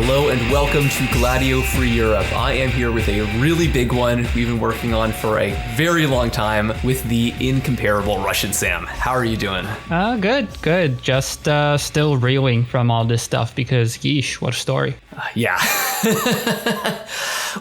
Hello and welcome to Gladio Free Europe. I am here with a really big one we've been working on for a very long time with the incomparable Russian Sam. How are you doing? Good. Just still reeling from all this stuff because, yeesh, what a story. Yeah.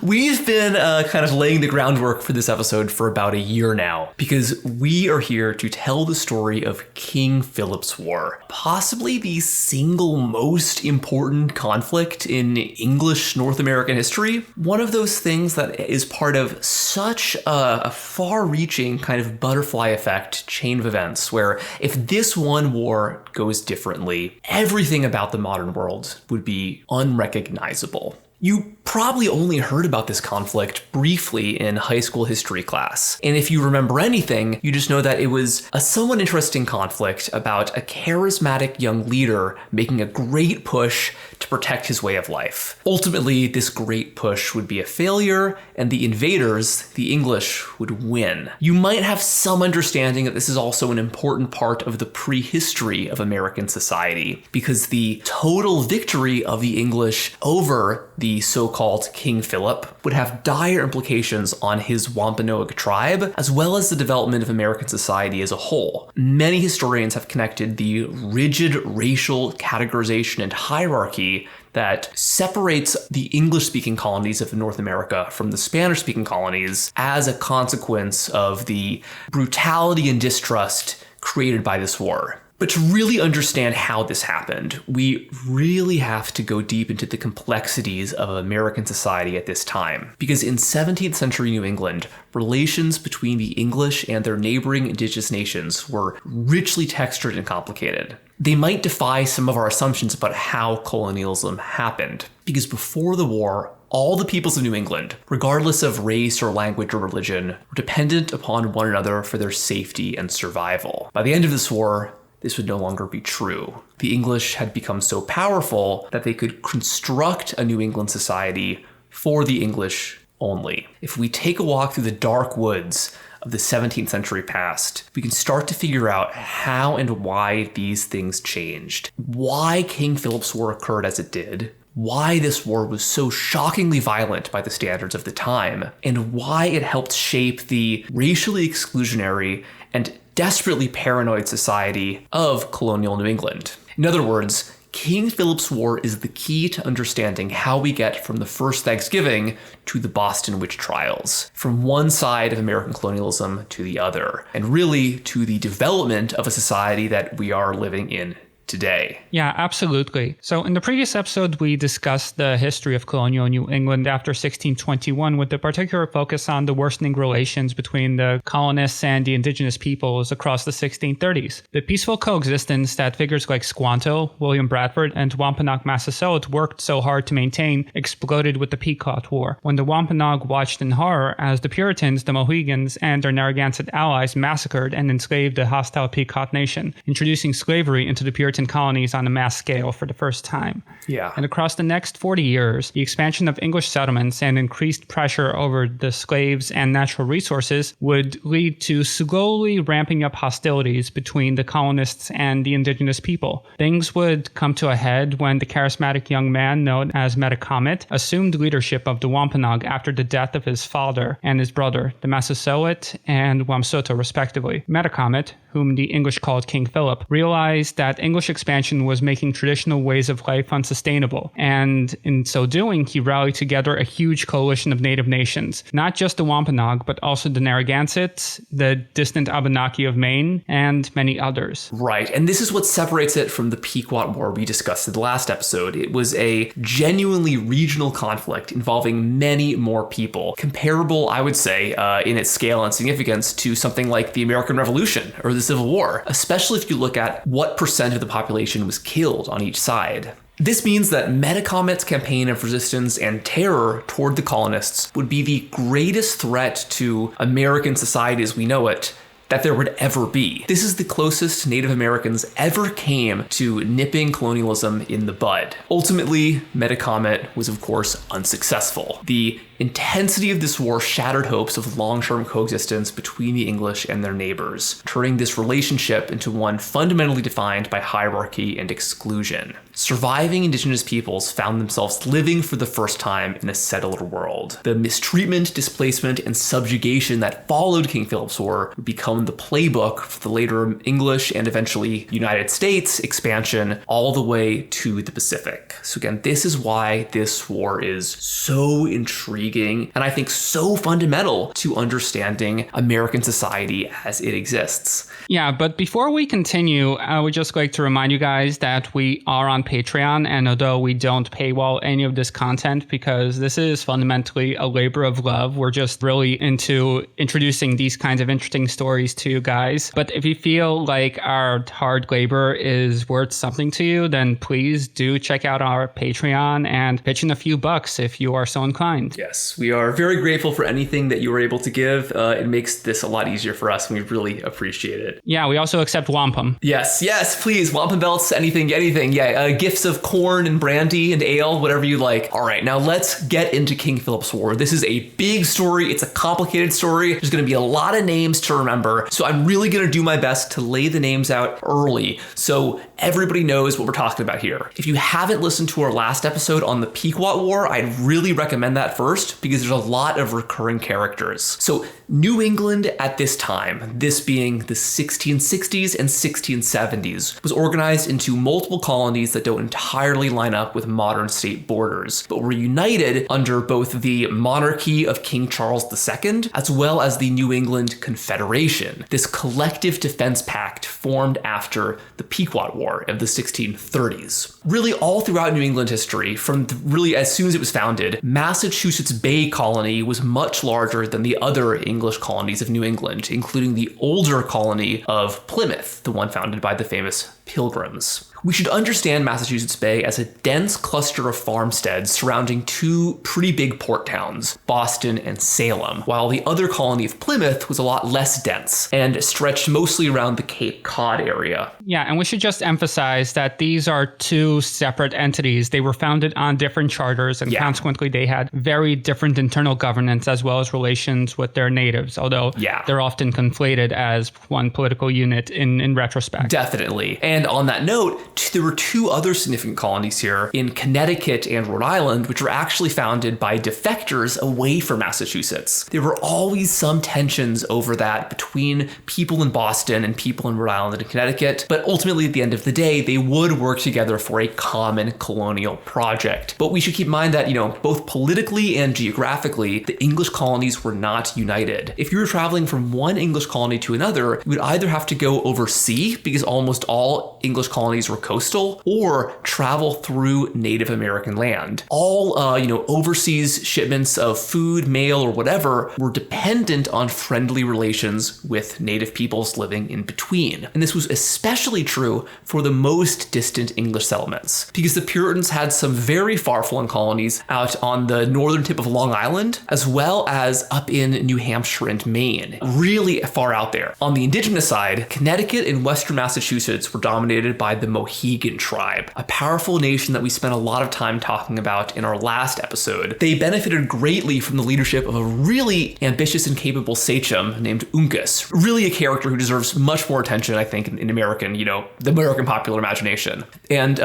We've been kind of laying the groundwork for this episode for about a year now because we are here to tell the story of King Philip's War, possibly the single most important conflict in English North American history. One of those things that is part of such a far-reaching kind of butterfly effect chain of events where if this one war goes differently, everything about the modern world would be unrecognizable. You probably only heard about this conflict briefly in high school history class. And if you remember anything, you just know that it was a somewhat interesting conflict about a charismatic young leader making a great push to protect his way of life. Ultimately, this great push would be a failure, and the invaders, the English, would win. You might have some understanding that this is also an important part of the prehistory of American society, because the total victory of the English over the so-called King Philip would have dire implications on his Wampanoag tribe, as well as the development of American society as a whole. Many historians have connected the rigid racial categorization and hierarchy that separates the English-speaking colonies of North America from the Spanish-speaking colonies as a consequence of the brutality and distrust created by this war. But to really understand how this happened, we really have to go deep into the complexities of American society at this time. Because in 17th century New England, relations between the English and their neighboring indigenous nations were richly textured and complicated. They might defy some of our assumptions about how colonialism happened. Because before the war, all the peoples of New England, regardless of race or language or religion, were dependent upon one another for their safety and survival. By the end of this war, this would no longer be true. The English had become so powerful that they could construct a New England society for the English only. If we take a walk through the dark woods of the 17th century past, we can start to figure out how and why these things changed, why King Philip's War occurred as it did, why this war was so shockingly violent by the standards of the time, and why it helped shape the racially exclusionary and desperately paranoid society of colonial New England. In other words, King Philip's War is the key to understanding how we get from the first Thanksgiving to the Boston witch trials, from one side of American colonialism to the other, and really to the development of a society that we are living in today. Yeah, absolutely. So in the previous episode, we discussed the history of colonial New England after 1621 with a particular focus on the worsening relations between the colonists and the indigenous peoples across the 1630s. The peaceful coexistence that figures like Squanto, William Bradford, and Wampanoag Massasoit worked so hard to maintain exploded with the Pequot War, when the Wampanoag watched in horror as the Puritans, the Mohegans, and their Narragansett allies massacred and enslaved the hostile Pequot nation, introducing slavery into the Puritan colonies on a mass scale for the first time. Yeah. And across the next 40 years, the expansion of English settlements and increased pressure over the slaves and natural resources would lead to slowly ramping up hostilities between the colonists and the indigenous people. Things would come to a head when the charismatic young man known as Metacomet assumed leadership of the Wampanoag after the death of his father and his brother, the Massasoit and Wamsutta respectively. Metacomet, whom the English called King Philip, realized that English expansion was making traditional ways of life unsustainable. And in so doing, he rallied together a huge coalition of native nations, not just the Wampanoag, but also the Narragansett, the distant Abenaki of Maine, and many others. Right, and this is what separates it from the Pequot War we discussed in the last episode. It was a genuinely regional conflict involving many more people, comparable, I would say, in its scale and significance to something like the American Revolution or the Civil War, especially if you look at what percent of the population was killed on each side. This means that Metacomet's campaign of resistance and terror toward the colonists would be the greatest threat to American society as we know it that there would ever be. This is the closest Native Americans ever came to nipping colonialism in the bud. Ultimately, Metacomet was of course unsuccessful. The intensity of this war shattered hopes of long-term coexistence between the English and their neighbors, turning this relationship into one fundamentally defined by hierarchy and exclusion. Surviving indigenous peoples found themselves living for the first time in a settled world. The mistreatment, displacement, and subjugation that followed King Philip's War would become the playbook for the later English and eventually United States expansion all the way to the Pacific. So again, this is why this war is so intriguing and I think so fundamental to understanding American society as it exists. Yeah, but before we continue, I would just like to remind you guys that we are on Patreon, and although we don't paywall any of this content because this is fundamentally a labor of love, we're just really into introducing these kinds of interesting stories to you guys. But if you feel like our hard labor is worth something to you, then please do check out our Patreon and pitch in a few bucks if you are so inclined. Yes, we are very grateful for anything that you were able to give. It makes this a lot easier for us, and we really appreciate it. Yeah, we also accept wampum. Yes, please. Wampum belts, anything. Yeah, gifts of corn and brandy and ale, whatever you like. All right, now let's get into King Philip's War. This is a big story. It's a complicated story. There's going to be a lot of names to remember. So I'm really going to do my best to lay the names out early so everybody knows what we're talking about here. If you haven't listened to our last episode on the Pequot War, I'd really recommend that first because there's a lot of recurring characters. So New England at this time, this being the 1660s and 1670s, was organized into multiple colonies that don't entirely line up with modern state borders, but were united under both the monarchy of King Charles II as well as the New England Confederation, this collective defense pact formed after the Pequot War of the 1630s. Really all throughout New England history, from really as soon as it was founded, Massachusetts Bay Colony was much larger than the other English colonies of New England, including the older colony of Plymouth, the one founded by the famous Pilgrims. We should understand Massachusetts Bay as a dense cluster of farmsteads surrounding two pretty big port towns, Boston and Salem, while the other colony of Plymouth was a lot less dense and stretched mostly around the Cape Cod area. Yeah, and we should just emphasize that these are two separate entities. They were founded on different charters, and consequently they had very different internal governance as well as relations with their natives, although they're often conflated as one political unit in retrospect. Definitely. And on that note, there were two other significant colonies here in Connecticut and Rhode Island, which were actually founded by defectors away from Massachusetts. There were always some tensions over that between people in Boston and people in Rhode Island and Connecticut, but ultimately at the end of the day, they would work together for a common colonial project. But we should keep in mind that, both politically and geographically, the English colonies were not united. If you were traveling from one English colony to another, you would either have to go overseas, because almost all English colonies were coastal, or travel through Native American land. All, overseas shipments of food, mail, or whatever were dependent on friendly relations with Native peoples living in between. And this was especially true for the most distant English settlements, because the Puritans had some very far-flung colonies out on the northern tip of Long Island, as well as up in New Hampshire and Maine, really far out there. On the indigenous side, Connecticut and western Massachusetts were dominated by the Mohegan tribe, a powerful nation that we spent a lot of time talking about in our last episode. They benefited greatly from the leadership of a really ambitious and capable sachem named Uncas, really a character who deserves much more attention, I think, in American, the American popular imagination. And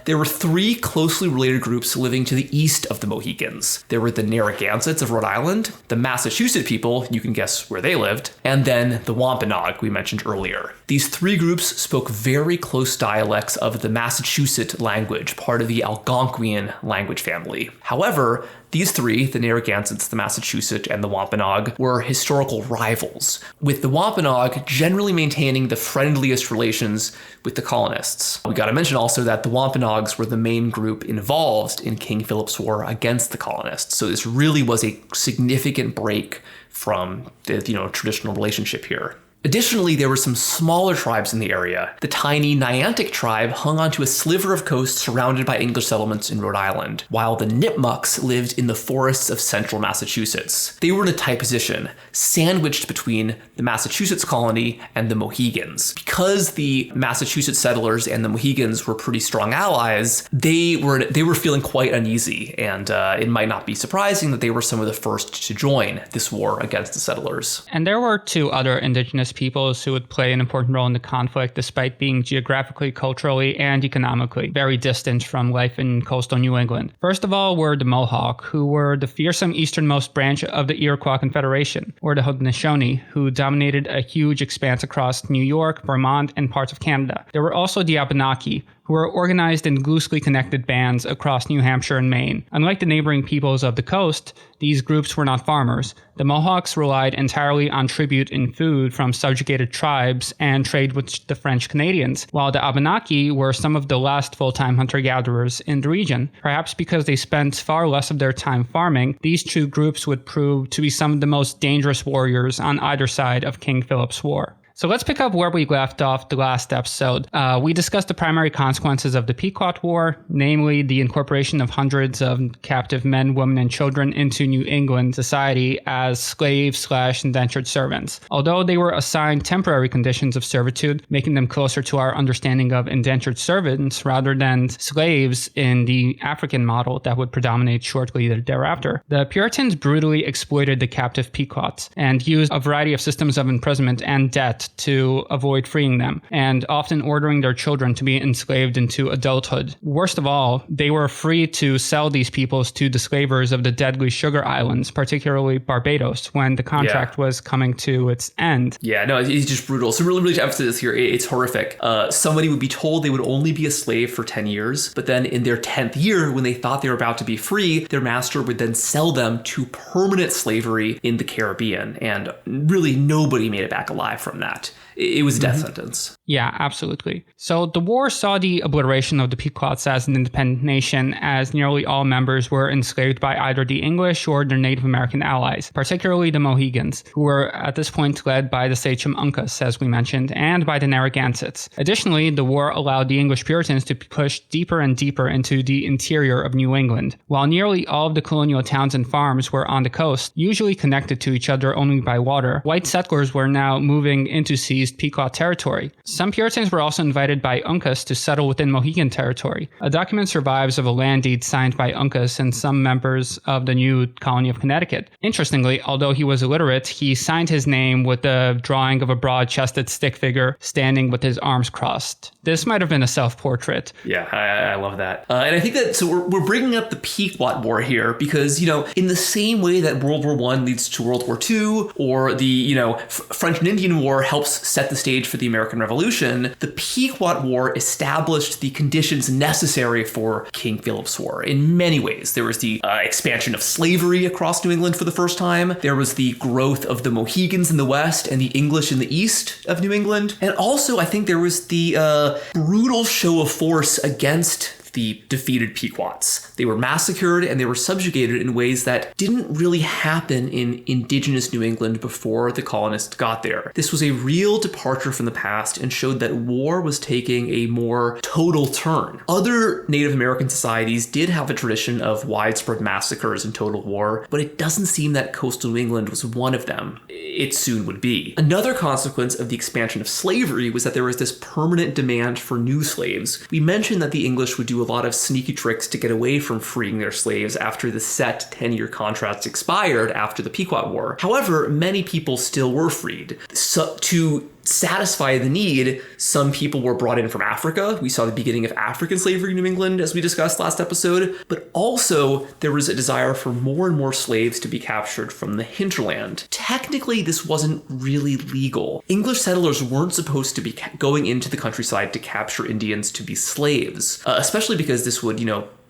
there were three closely related groups living to the east of the Mohegans. There were the Narragansetts of Rhode Island, the Massachusetts people, you can guess where they lived, and then the Wampanoag we mentioned earlier. These three groups spoke very close dialects of the Massachusetts language, part of the Algonquian language family. However, these three, the Narragansetts, the Massachusetts, and the Wampanoag, were historical rivals, with the Wampanoag generally maintaining the friendliest relations with the colonists. We gotta mention also that the Wampanoags were the main group involved in King Philip's War against the colonists, so this really was a significant break from the traditional relationship here. Additionally, there were some smaller tribes in the area. The tiny Niantic tribe hung onto a sliver of coast surrounded by English settlements in Rhode Island, while the Nipmucks lived in the forests of central Massachusetts. They were in a tight position, sandwiched between the Massachusetts colony and the Mohegans. Because the Massachusetts settlers and the Mohegans were pretty strong allies, they were feeling quite uneasy, and it might not be surprising that they were some of the first to join this war against the settlers. And there were two other indigenous peoples who would play an important role in the conflict, despite being geographically, culturally, and economically very distant from life in coastal New England. First of all were the Mohawk, who were the fearsome easternmost branch of the Iroquois Confederation, or the Haudenosaunee, who dominated a huge expanse across New York, Vermont, and parts of Canada. There were also the Abenaki, who were organized in loosely connected bands across New Hampshire and Maine. Unlike the neighboring peoples of the coast, these groups were not farmers. The Mohawks relied entirely on tribute in food from subjugated tribes and trade with the French Canadians, while the Abenaki were some of the last full-time hunter-gatherers in the region. Perhaps because they spent far less of their time farming, these two groups would prove to be some of the most dangerous warriors on either side of King Philip's War. So let's pick up where we left off the last episode. We discussed the primary consequences of the Pequot War, namely the incorporation of hundreds of captive men, women, and children into New England society as slaves/indentured servants. Although they were assigned temporary conditions of servitude, making them closer to our understanding of indentured servants rather than slaves in the African model that would predominate shortly thereafter, the Puritans brutally exploited the captive Pequots and used a variety of systems of imprisonment and debt to avoid freeing them, and often ordering their children to be enslaved into adulthood. Worst of all, they were free to sell these peoples to the slavers of the deadly Sugar Islands, particularly Barbados, when the contract was coming to its end. Yeah, no, it's just brutal. So really to emphasize here, it's horrific. Somebody would be told they would only be a slave for 10 years, but then in their 10th year, when they thought they were about to be free, their master would then sell them to permanent slavery in the Caribbean, and really nobody made it back alive from that. It was a death sentence. Yeah, absolutely. So the war saw the obliteration of the Pequots as an independent nation, as nearly all members were enslaved by either the English or their Native American allies, particularly the Mohegans, who were at this point led by the sachem Uncas, as we mentioned, and by the Narragansetts. Additionally, the war allowed the English Puritans to push deeper and deeper into the interior of New England. While nearly all of the colonial towns and farms were on the coast, usually connected to each other only by water, white settlers were now moving into seized Pequot territory. Some Puritans were also invited by Uncas to settle within Mohegan territory. A document survives of a land deed signed by Uncas and some members of the new colony of Connecticut. Interestingly, although he was illiterate, he signed his name with the drawing of a broad-chested stick figure standing with his arms crossed. This might have been a self-portrait. Yeah, I love that. And I think that, so we're bringing up the Pequot War here because, in the same way that World War I leads to World War II, or the, French and Indian War helps set the stage for the American Revolution, the Pequot War established the conditions necessary for King Philip's War in many ways. There was the expansion of slavery across New England for the first time. There was the growth of the Mohegans in the west and the English in the east of New England. And also, I think there was the brutal show of force against the defeated Pequots. They were massacred and they were subjugated in ways that didn't really happen in indigenous New England before the colonists got there. This was a real departure from the past and showed that war was taking a more total turn. Other Native American societies did have a tradition of widespread massacres and total war, but it doesn't seem that coastal New England was one of them. It soon would be. Another consequence of the expansion of slavery was that there was this permanent demand for new slaves. We mentioned that the English would do a lot of sneaky tricks to get away from freeing their slaves after the set 10-year contracts expired after the Pequot War. However, many people still were freed. So, to satisfy the need, some people were brought in from Africa. We saw the beginning of African slavery in New England, as we discussed last episode, but also there was a desire for more and more slaves to be captured from the hinterland. Technically, this wasn't really legal. English settlers weren't supposed to be going into the countryside to capture Indians to be slaves, especially because this would,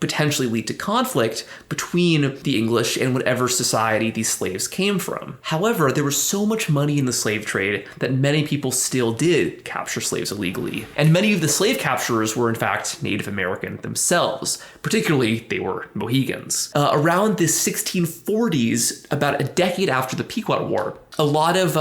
potentially lead to conflict between the English and whatever society these slaves came from. However, there was so much money in the slave trade that many people still did capture slaves illegally. And many of the slave capturers were in fact Native American themselves. Particularly, they were Mohegans. Around the 1640s, about a decade after the Pequot War, a lot of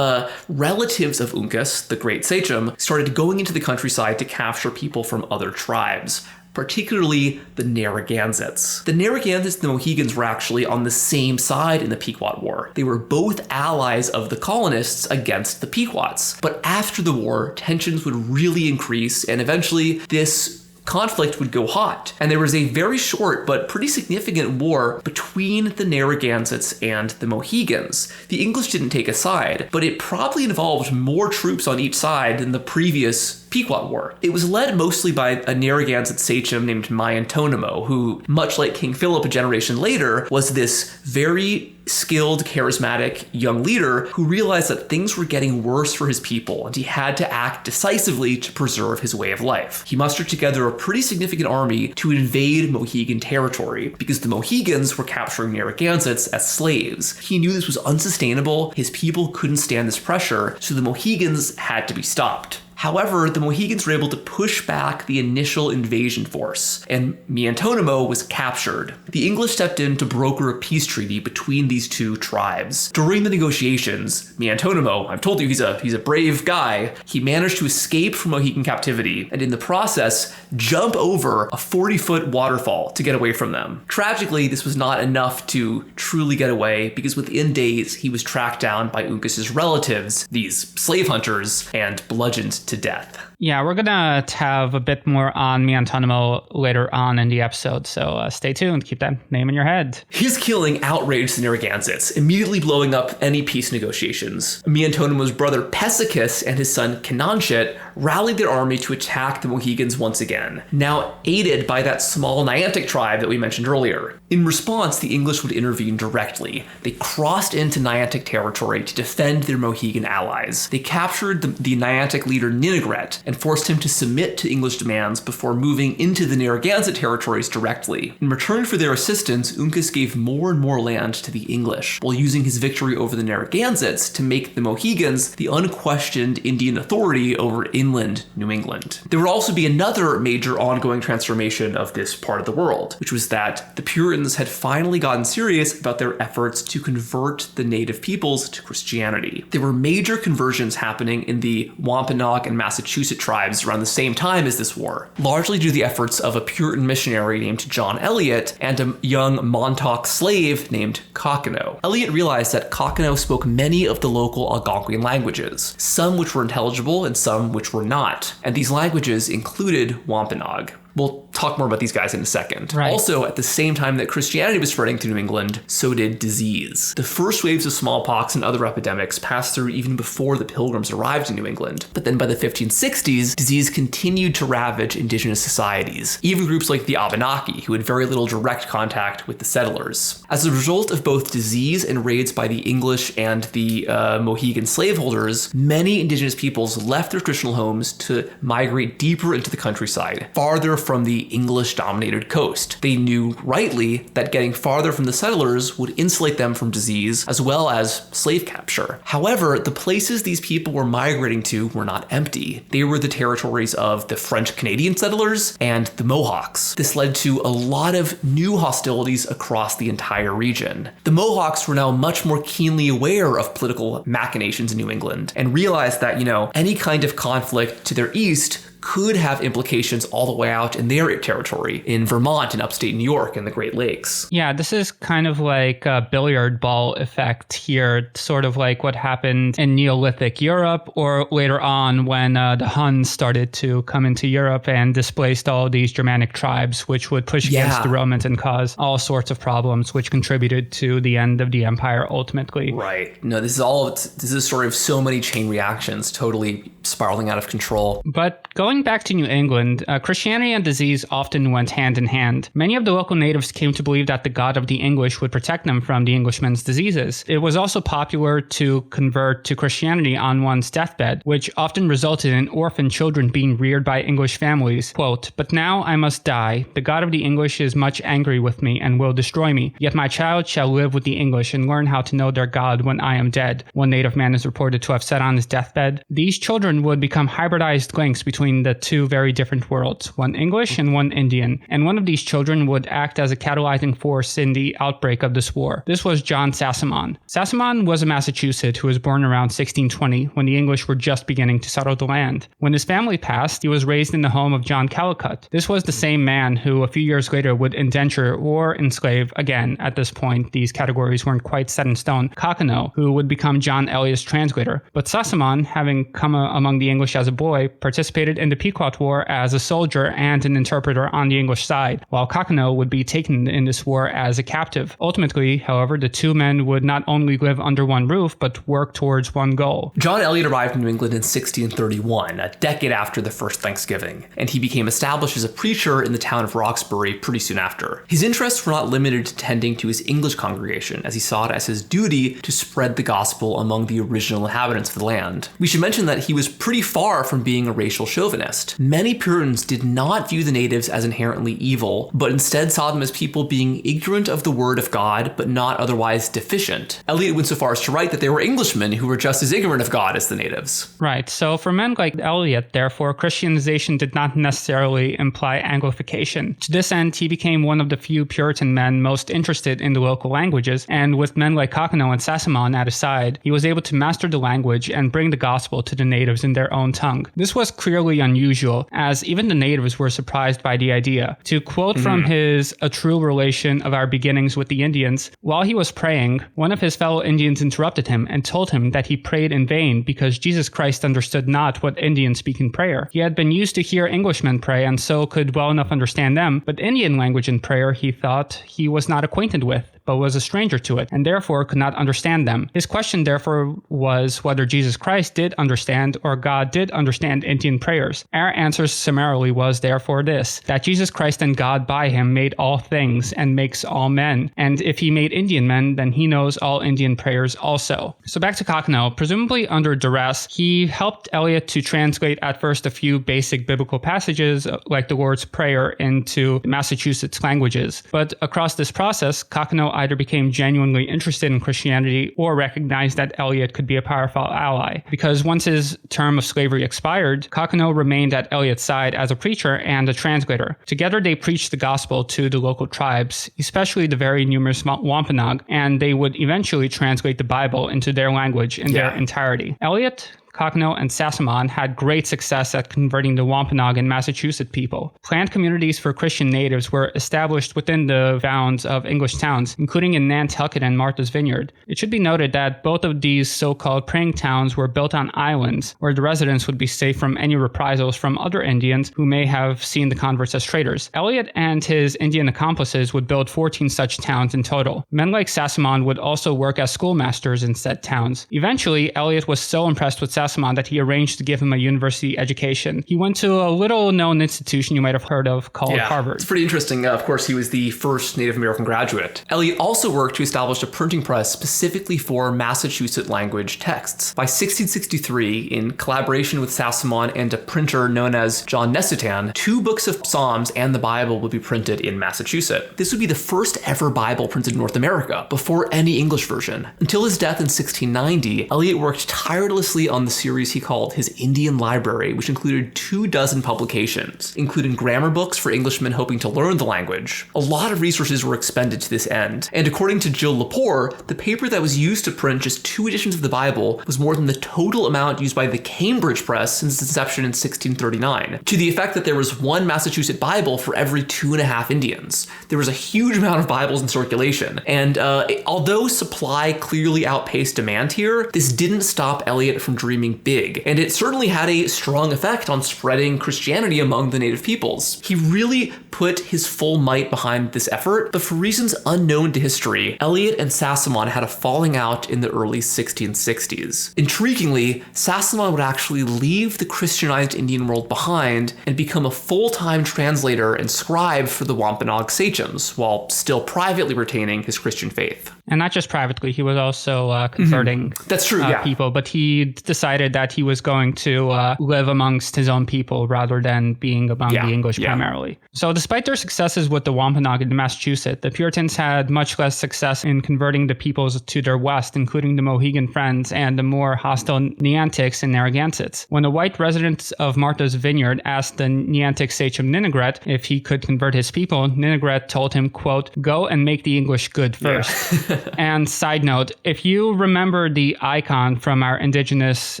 relatives of Uncas, the great sachem, started going into the countryside to capture people from other tribes, particularly the Narragansetts. The Narragansetts and the Mohegans were actually on the same side in the Pequot War. They were both allies of the colonists against the Pequots. But after the war, tensions would really increase, and eventually this conflict would go hot. And there was a very short but pretty significant war between the Narragansetts and the Mohegans. The English didn't take a side, but it probably involved more troops on each side than the previous Pequot War. It was led mostly by a Narragansett sachem named Maiantonomo, who, much like King Philip a generation later, was this very skilled, charismatic young leader who realized that things were getting worse for his people, and he had to act decisively to preserve his way of life. He mustered together a pretty significant army to invade Mohegan territory, because the Mohegans were capturing Narragansetts as slaves. He knew this was unsustainable, his people couldn't stand this pressure, so the Mohegans had to be stopped. However, the Mohegans were able to push back the initial invasion force, and Maiantonomo was captured. The English stepped in to broker a peace treaty between these two tribes. During the negotiations, Maiantonomo, I've told you he's a brave guy, he managed to escape from Mohegan captivity, and in the process, jump over a 40-foot waterfall to get away from them. Tragically, this was not enough to truly get away, because within days, he was tracked down by Uncas's relatives, these slave hunters, and bludgeoned to death. Yeah, we're gonna have a bit more on Maiantonomo later on in the episode, so stay tuned. Keep that name in your head. His killing outraged the Narragansetts, immediately blowing up any peace negotiations. Maiantonomo's brother Pesicus and his son Canonchet rallied their army to attack the Mohegans once again, now aided by that small Niantic tribe that we mentioned earlier. In response, the English would intervene directly. They crossed into Niantic territory to defend their Mohegan allies. They captured the Niantic leader Ninigret and forced him to submit to English demands before moving into the Narragansett territories directly. In return for their assistance, Uncas gave more and more land to the English, while using his victory over the Narragansetts to make the Mohegans the unquestioned Indian authority over inland New England. There would also be another major ongoing transformation of this part of the world, which was that the Puritans had finally gotten serious about their efforts to convert the native peoples to Christianity. There were major conversions happening in the Wampanoag and Massachusetts tribes around the same time as this war, largely due to the efforts of a Puritan missionary named John Eliot and a young Montauk slave named Cockanoe. Eliot realized that Cockanoe spoke many of the local Algonquian languages, some which were intelligible and some which were not, and these languages included Wampanoag. We'll talk more about these guys in a second. Right. Also, at the same time that Christianity was spreading through New England, so did disease. The first waves of smallpox and other epidemics passed through even before the Pilgrims arrived in New England. But then by the 1560s, disease continued to ravage indigenous societies, even groups like the Abenaki, who had very little direct contact with the settlers. As a result of both disease and raids by the English and the Mohegan slaveholders, many indigenous peoples left their traditional homes to migrate deeper into the countryside, farther from the English-dominated coast. They knew rightly that getting farther from the settlers would insulate them from disease as well as slave capture. However, the places these people were migrating to were not empty. They were the territories of the French-Canadian settlers and the Mohawks. This led to a lot of new hostilities across the entire region. The Mohawks were now much more keenly aware of political machinations in New England and realized that, any kind of conflict to their east could have implications all the way out in their territory, in Vermont and upstate New York and the Great Lakes. Yeah, this is kind of like a billiard ball effect here, sort of like what happened in Neolithic Europe, or later on when the Huns started to come into Europe and displaced all these Germanic tribes, which would push against the Romans and cause all sorts of problems, which contributed to the end of the empire ultimately. Right. No, this is a story of so many chain reactions, totally spiraling out of control. But going Going back to New England, Christianity and disease often went hand in hand. Many of the local natives came to believe that the God of the English would protect them from the Englishmen's diseases. It was also popular to convert to Christianity on one's deathbed, which often resulted in orphan children being reared by English families. Quote, "But now I must die. The God of the English is much angry with me and will destroy me. Yet my child shall live with the English and learn how to know their God when I am dead," one native man is reported to have said on his deathbed. These children would become hybridized links between the two very different worlds, one English and one Indian, and one of these children would act as a catalyzing force in the outbreak of this war. This was John Sassamon. Sassamon was a Massachusetts who was born around 1620 when the English were just beginning to settle the land. When his family passed, he was raised in the home of John Callicut. This was the same man who a few years later would indenture or enslave, again, at this point these categories weren't quite set in stone, Cockenoe, who would become John Eliot's translator. But Sassamon, having come among the English as a boy, participated in the Pequot War as a soldier and an interpreter on the English side, while Cockenoe would be taken in this war as a captive. Ultimately, however, the two men would not only live under one roof, but work towards one goal. John Eliot arrived in New England in 1631, a decade after the first Thanksgiving, and he became established as a preacher in the town of Roxbury pretty soon after. His interests were not limited to tending to his English congregation, as he saw it as his duty to spread the gospel among the original inhabitants of the land. We should mention that he was pretty far from being a racial chauvinist. Many Puritans did not view the natives as inherently evil, but instead saw them as people being ignorant of the word of God, but not otherwise deficient. Eliot went so far as to write that they were Englishmen who were just as ignorant of God as the natives. Right, so for men like Eliot, therefore, Christianization did not necessarily imply Anglification. To this end, he became one of the few Puritan men most interested in the local languages, and with men like Cockenoe and Sassamon at his side, he was able to master the language and bring the gospel to the natives in their own tongue. This was clearly unusual, as even the natives were surprised by the idea. To quote from his A True Relation of Our Beginnings with the Indians, while he was praying, one of his fellow Indians interrupted him and told him that he prayed in vain because Jesus Christ understood not what Indians speak in prayer. He had been used to hear Englishmen pray and so could well enough understand them, but Indian language in prayer he thought he was not acquainted with, but was a stranger to it, and therefore could not understand them. His question therefore was whether Jesus Christ did understand or God did understand Indian prayers. Our answer summarily was therefore this, that Jesus Christ and God by him made all things and makes all men, and if he made Indian men, then he knows all Indian prayers also. So back to Cockenoe, presumably under duress, he helped Eliot to translate at first a few basic biblical passages like the Lord's Prayer into Massachusetts languages, but across this process, Cockenoe either became genuinely interested in Christianity or recognized that Eliot could be a powerful ally. Because once his term of slavery expired, Cockenoe remained at Eliot's side as a preacher and a translator. Together they preached the gospel to the local tribes, especially the very numerous Wampanoag, and they would eventually translate the Bible into their language in their entirety. Eliot, Cockenoe, and Sassamon had great success at converting the Wampanoag and Massachusetts people. Planned communities for Christian natives were established within the bounds of English towns, including in Nantucket and Martha's Vineyard. It should be noted that both of these so-called praying towns were built on islands, where the residents would be safe from any reprisals from other Indians who may have seen the converts as traitors. Eliot and his Indian accomplices would build 14 such towns in total. Men like Sassamon would also work as schoolmasters in said towns. Eventually, Eliot was so impressed with Sassamon that he arranged to give him a university education. He went to a little-known institution you might have heard of called Harvard. It's pretty interesting. Of course, he was the first Native American graduate. Eliot also worked to establish a printing press specifically for Massachusetts language texts. By 1663, in collaboration with Sassamon and a printer known as John Nesutan, 2 books of Psalms and the Bible would be printed in Massachusetts. This would be the first ever Bible printed in North America, before any English version. Until his death in 1690, Eliot worked tirelessly on the series he called his Indian Library, which included 24 publications, including grammar books for Englishmen hoping to learn the language. A lot of resources were expended to this end, and according to Jill Lepore, the paper that was used to print just 2 editions of the Bible was more than the total amount used by the Cambridge Press since its inception in 1639, to the effect that there was 1 Massachusetts Bible for every 2.5 Indians. There was a huge amount of Bibles in circulation, and although supply clearly outpaced demand here, this didn't stop Eliot from dreaming big, and it certainly had a strong effect on spreading Christianity among the native peoples. He really put his full might behind this effort, but for reasons unknown to history, Eliot and Sassamon had a falling out in the early 1660s. Intriguingly, Sassamon would actually leave the Christianized Indian world behind and become a full-time translator and scribe for the Wampanoag sachems, while still privately retaining his Christian faith. And not just privately, he was also converting That's true, yeah. people, but he decided that he was going to live amongst his own people rather than being among the English primarily. So despite their successes with the Wampanoag in Massachusetts, the Puritans had much less success in converting the peoples to their west, including the Mohegan Friends and the more hostile Neantics and Narragansetts. When the white residents of Martha's Vineyard asked the Neantic sachem Ninigret if he could convert his people, Ninigret told him, quote, "Go and make the English good first." Yeah. And side note, if you remember the icon from our indigenous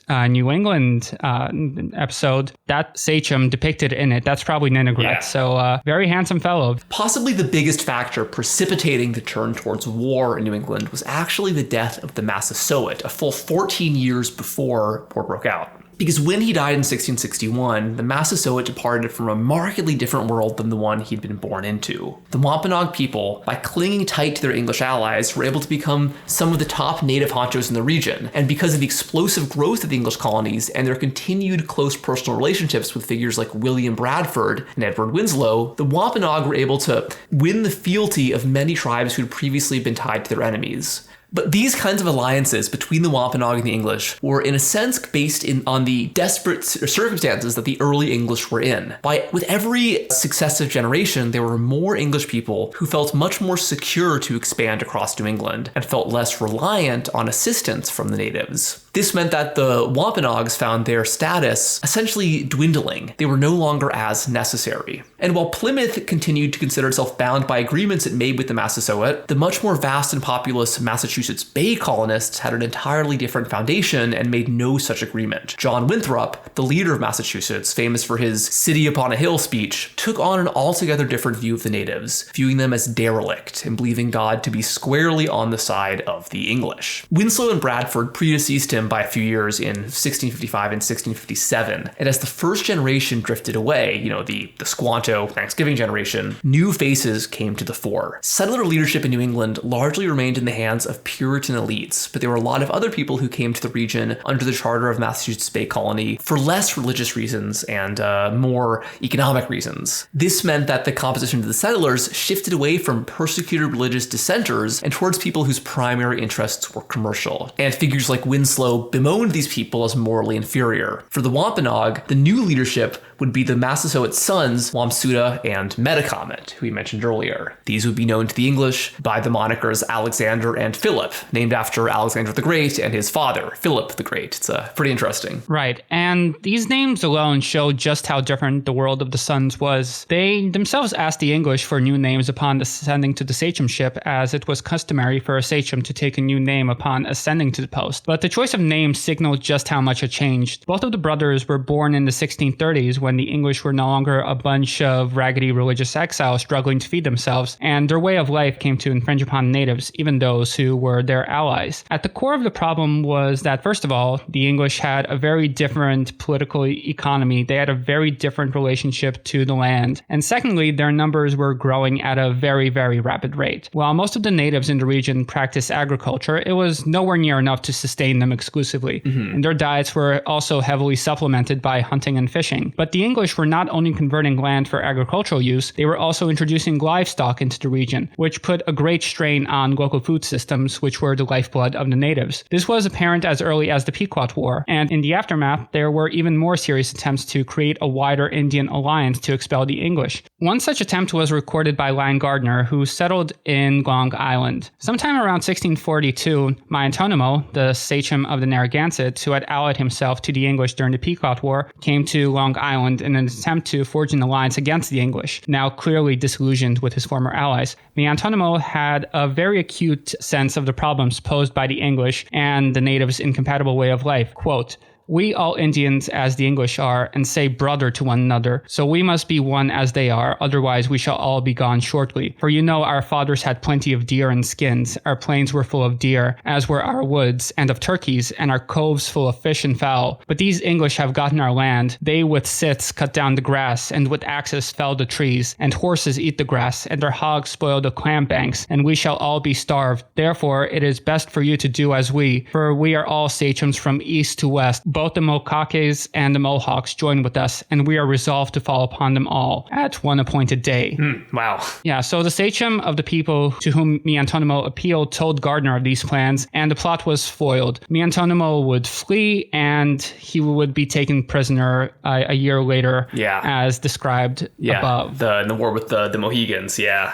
New England episode, that sachem depicted in it, that's probably Ninigret. Yeah. So very handsome fellow. Possibly the biggest factor precipitating the turn towards war in New England was actually the death of the Massasoit, a full 14 years before war broke out. Because when he died in 1661, the Massasoit departed from a markedly different world than the one he'd been born into. The Wampanoag people, by clinging tight to their English allies, were able to become some of the top native honchos in the region. And because of the explosive growth of the English colonies and their continued close personal relationships with figures like William Bradford and Edward Winslow, the Wampanoag were able to win the fealty of many tribes who had previously been tied to their enemies. But these kinds of alliances between the Wampanoag and the English were in a sense based on the desperate circumstances that the early English were in. With every successive generation, there were more English people who felt much more secure to expand across New England and felt less reliant on assistance from the natives. This meant that the Wampanoags found their status essentially dwindling. They were no longer as necessary. And while Plymouth continued to consider itself bound by agreements it made with the Massasoit, the much more vast and populous Massachusetts Bay colonists had an entirely different foundation and made no such agreement. John Winthrop, the leader of Massachusetts, famous for his city upon a hill speech, took on an altogether different view of the natives, viewing them as derelict and believing God to be squarely on the side of the English. Winslow and Bradford predeceased him by a few years in 1655 and 1657, and as the first generation drifted away, the Squanto Thanksgiving generation, new faces came to the fore. Settler leadership in New England largely remained in the hands of Puritan elites, but there were a lot of other people who came to the region under the charter of Massachusetts Bay Colony for less religious reasons and more economic reasons. This meant that the composition of the settlers shifted away from persecuted religious dissenters and towards people whose primary interests were commercial. And figures like Winslow bemoaned these people as morally inferior. For the Wampanoag, the new leadership would be the Massasoit sons, Wamsuta and Metacomet, who we mentioned earlier. These would be known to the English by the monikers Alexander and Philip, named after Alexander the Great and his father, Philip the Great. It's pretty interesting. Right, and these names alone show just how different the world of the sons was. They themselves asked the English for new names upon ascending to the sachemship, as it was customary for a sachem to take a new name upon ascending to the post. But the choice of names signaled just how much had changed. Both of the brothers were born in the 1630s when the English were no longer a bunch of raggedy religious exiles struggling to feed themselves, and their way of life came to infringe upon natives, even those who were their allies. At the core of the problem was that, first of all, the English had a very different political economy. They had a very different relationship to the land. And secondly, their numbers were growing at a very, very rapid rate. While most of the natives in the region practiced agriculture, it was nowhere near enough to sustain them exclusively. And their diets were also heavily supplemented by hunting and fishing. But the English were not only converting land for agricultural use, they were also introducing livestock into the region, which put a great strain on local food systems, which were the lifeblood of the natives. This was apparent as early as the Pequot War, and in the aftermath, there were even more serious attempts to create a wider Indian alliance to expel the English. One such attempt was recorded by Lyon Gardner, who settled in Long Island. Sometime around 1642, Maiantonomo, the sachem of the Narragansetts, who had allied himself to the English during the Pequot War, came to Long Island in an attempt to forge an alliance against the English, now clearly disillusioned with his former allies. Maiantonomo had a very acute sense of the problems posed by the English and the natives' incompatible way of life. Quote, We all Indians as the English are, and say brother to one another. So we must be one as they are, otherwise we shall all be gone shortly. For you know our fathers had plenty of deer and skins, our plains were full of deer, as were our woods, and of turkeys, and our coves full of fish and fowl. But these English have gotten our land. They with scythes cut down the grass, and with axes fell the trees, and horses eat the grass, and their hogs spoil the clam banks, and we shall all be starved. Therefore it is best for you to do as we, for we are all sachems from east to west. Both the Mokakes and the Mohawks join with us, and we are resolved to fall upon them all at one appointed day. Wow. Yeah, so the sachem of the people to whom Miantonimo appealed told Gardner of these plans, and the plot was foiled. Miantonimo would flee, and he would be taken prisoner a year later, as described above. In the war with the Mohegans. Yeah.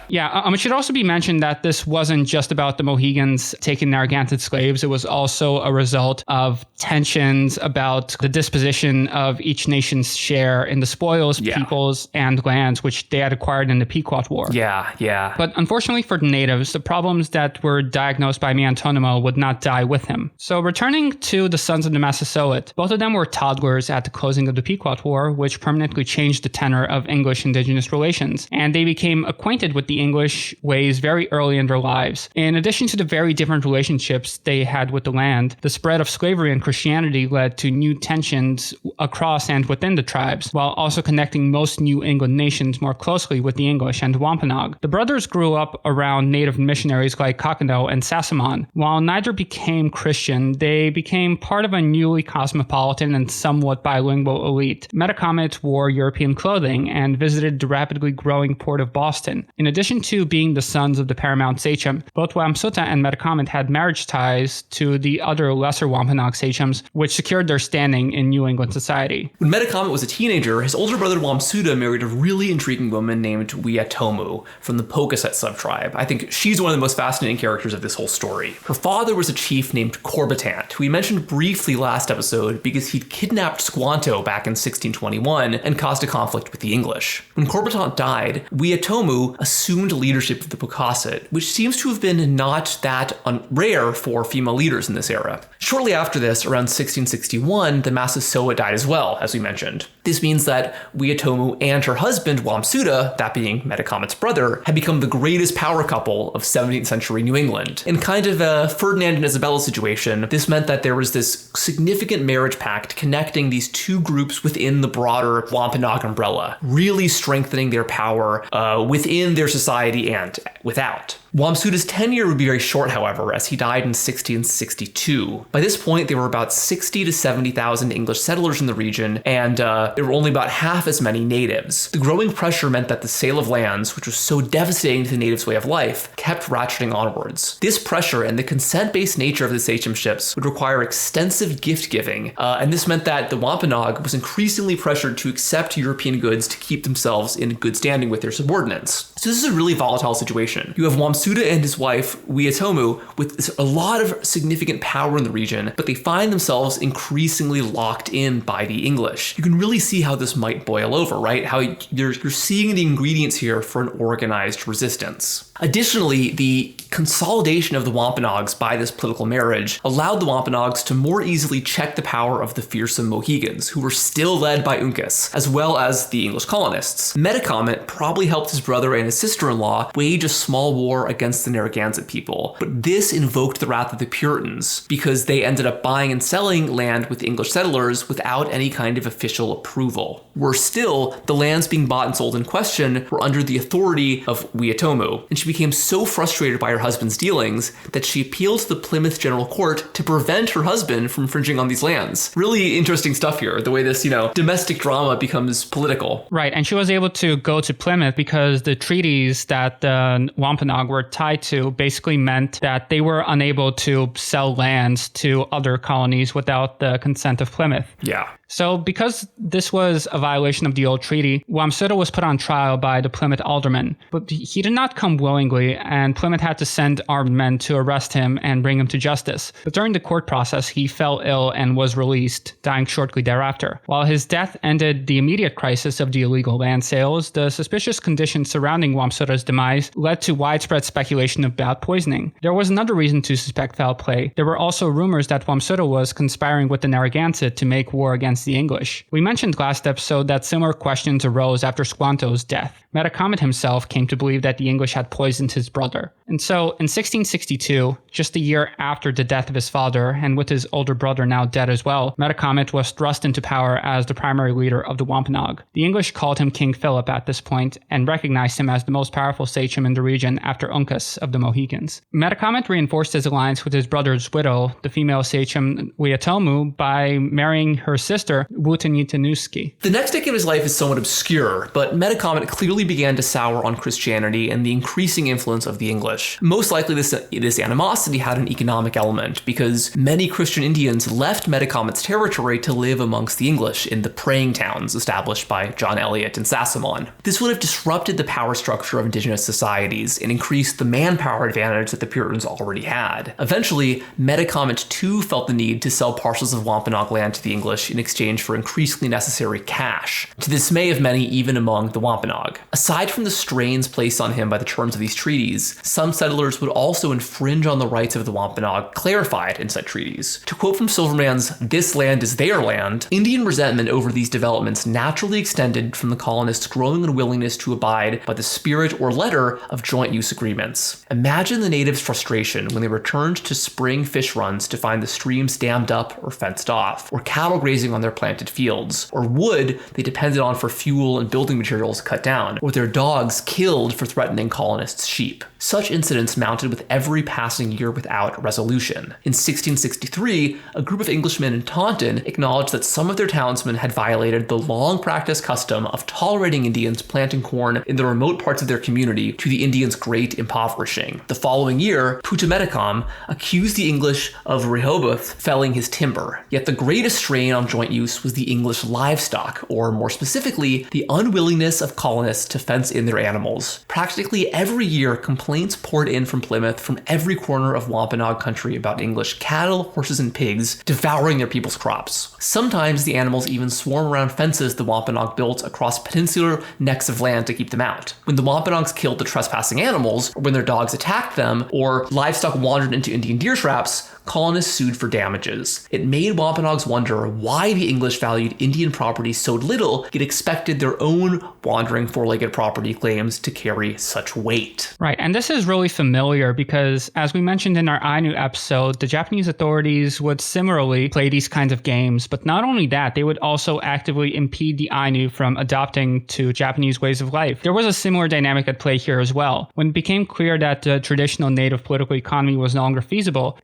It should also be mentioned that this wasn't just about the Mohegans taking Narragansett slaves. It was also a result of tensions about the disposition of each nation's share in the spoils, peoples, and lands which they had acquired in the Pequot War. But unfortunately for the natives, the problems that were diagnosed by Miantonimo would not die with him. So returning to the sons of the Massasoit, both of them were toddlers at the closing of the Pequot War, which permanently changed the tenor of English-Indigenous relations, and they became acquainted with the English ways very early in their lives. In addition to the very different relationships they had with the land, the spread of slavery and Christianity led to new tensions across and within the tribes, while also connecting most New England nations more closely with the English and Wampanoag. The brothers grew up around native missionaries like Kakano and Sassamon. While neither became Christian, they became part of a newly cosmopolitan and somewhat bilingual elite. Metacomet wore European clothing and visited the rapidly growing port of Boston. In addition to being the sons of the paramount sachem, both Wamsuta and Metacomet had marriage ties to the other lesser Wampanoag sachems, which secured their standing in New England society. When Metacomet was a teenager, his older brother Wamsuta married a really intriguing woman named Weatomu from the Pocasset subtribe. I think she's one of the most fascinating characters of this whole story. Her father was a chief named Corbitant, who we mentioned briefly last episode because he'd kidnapped Squanto back in 1621 and caused a conflict with the English. When Corbitant died, Weatomu assumed leadership of the Pocasset, which seems to have been not that rare for female leaders in this era. Shortly after this, around 1661, the Massasoit died as well, as we mentioned. This means that Weatomu and her husband, Wamsuta, that being Metacomet's brother, had become the greatest power couple of 17th century New England. In kind of a Ferdinand and Isabella situation, this meant that there was this significant marriage pact connecting these two groups within the broader Wampanoag umbrella, really strengthening their power within their society and without. Wamsuta's tenure would be very short, however, as he died in 1662. By this point, there were about 60 to 70,000 English settlers in the region, and there were only about half as many natives. The growing pressure meant that the sale of lands, which was so devastating to the natives' way of life, kept ratcheting onwards. This pressure and the consent-based nature of the sachemships would require extensive gift-giving, and this meant that the Wampanoag was increasingly pressured to accept European goods to keep themselves in good standing with their subordinates. So this is a really volatile situation. You have Wamsuta and his wife, Weatomu, with a lot of significant power in the region, but they find themselves increasingly locked in by the English. You can really see how this might boil over, right? How you're seeing the ingredients here for an organized resistance. Additionally, the consolidation of the Wampanoags by this political marriage allowed the Wampanoags to more easily check the power of the fearsome Mohegans, who were still led by Uncas, as well as the English colonists. Metacomet probably helped his brother and his sister-in-law wage a small war against the Narragansett people, but this invoked the wrath of the Puritans, because they ended up buying and selling land with English settlers without any kind of official approval. Worse still, the lands being bought and sold in question were under the authority of Weatomu, and she became so frustrated by her husband's dealings that she appealed to the Plymouth General Court to prevent her husband from infringing on these lands. Really interesting stuff here, the way this, domestic drama becomes political. Right, and she was able to go to Plymouth because the treaties that the Wampanoag were tied to basically meant that they were unable to sell lands to other colonies without the consent of Plymouth. Yeah. So because this was a violation of the old treaty, Wamsutter was put on trial by the Plymouth aldermen. But he did not come willingly, and Plymouth had to send armed men to arrest him and bring him to justice. But during the court process, he fell ill and was released, dying shortly thereafter. While his death ended the immediate crisis of the illegal land sales, the suspicious conditions surrounding Wamsutter's demise led to widespread speculation about poisoning. There was another reason to suspect foul play. There were also rumors that Wamsutter was conspiring with the Narragansett to make war against the English. We mentioned last episode that similar questions arose after Squanto's death. Metacomet himself came to believe that the English had poisoned his brother. And so, in 1662, just a year after the death of his father, and with his older brother now dead as well, Metacomet was thrust into power as the primary leader of the Wampanoag. The English called him King Philip at this point, and recognized him as the most powerful sachem in the region after Uncas of the Mohicans. Metacomet reinforced his alliance with his brother's widow, the female sachem Weatomu, by marrying her sister, Wutanyitanuski. The next decade of his life is somewhat obscure, but Metacomet clearly began to sour on Christianity and the increasing influence of the English. Most likely this animosity had an economic element, because many Christian Indians left Metacomet's territory to live amongst the English in the praying towns established by John Eliot and Sassamon. This would have disrupted the power structure of indigenous societies and increased the manpower advantage that the Puritans already had. Eventually, Metacomet too felt the need to sell parcels of Wampanoag land to the English in exchange for increasingly necessary cash, to the dismay of many even among the Wampanoag. Aside from the strains placed on him by the terms of these treaties, some settlers would also infringe on the rights of the Wampanoag clarified in said treaties. To quote from Silverman's "This land is their land," Indian resentment over these developments naturally extended from the colonists' growing unwillingness to abide by the spirit or letter of joint use agreements. Imagine the natives' frustration when they returned to spring fish runs to find the streams dammed up or fenced off, or cattle grazing on their planted fields, or wood they depended on for fuel and building materials cut down, or their dogs killed for threatening colonists' sheep. Such incidents mounted with every passing year without resolution. In 1663, a group of Englishmen in Taunton acknowledged that some of their townsmen had violated the long-practiced custom of tolerating Indians planting corn in the remote parts of their community, to the Indians' great impoverishing. The following year, Putametacom accused the English of Rehoboth felling his timber. Yet the greatest strain on joint use was the English livestock, or more specifically, the unwillingness of colonists to fence in their animals. Practically every year, complaints poured in from Plymouth from every corner of Wampanoag country about English cattle, horses, and pigs devouring their people's crops. Sometimes the animals even swarm around fences the Wampanoag built across peninsular necks of land to keep them out. When the Wampanoags killed the trespassing animals, or when their dogs attacked them, or livestock wandered into Indian deer traps, colonists sued for damages. It made Wampanoags wonder why the English valued Indian property so little, yet expected their own wandering four-legged property claims to carry such weight. Right, and this is really familiar because, as we mentioned in our Ainu episode, the Japanese authorities would similarly play these kinds of games, but not only that, they would also actively impede the Ainu from adopting to Japanese ways of life. There was a similar dynamic at play here as well. When it became clear that the traditional native political economy was no longer feasible,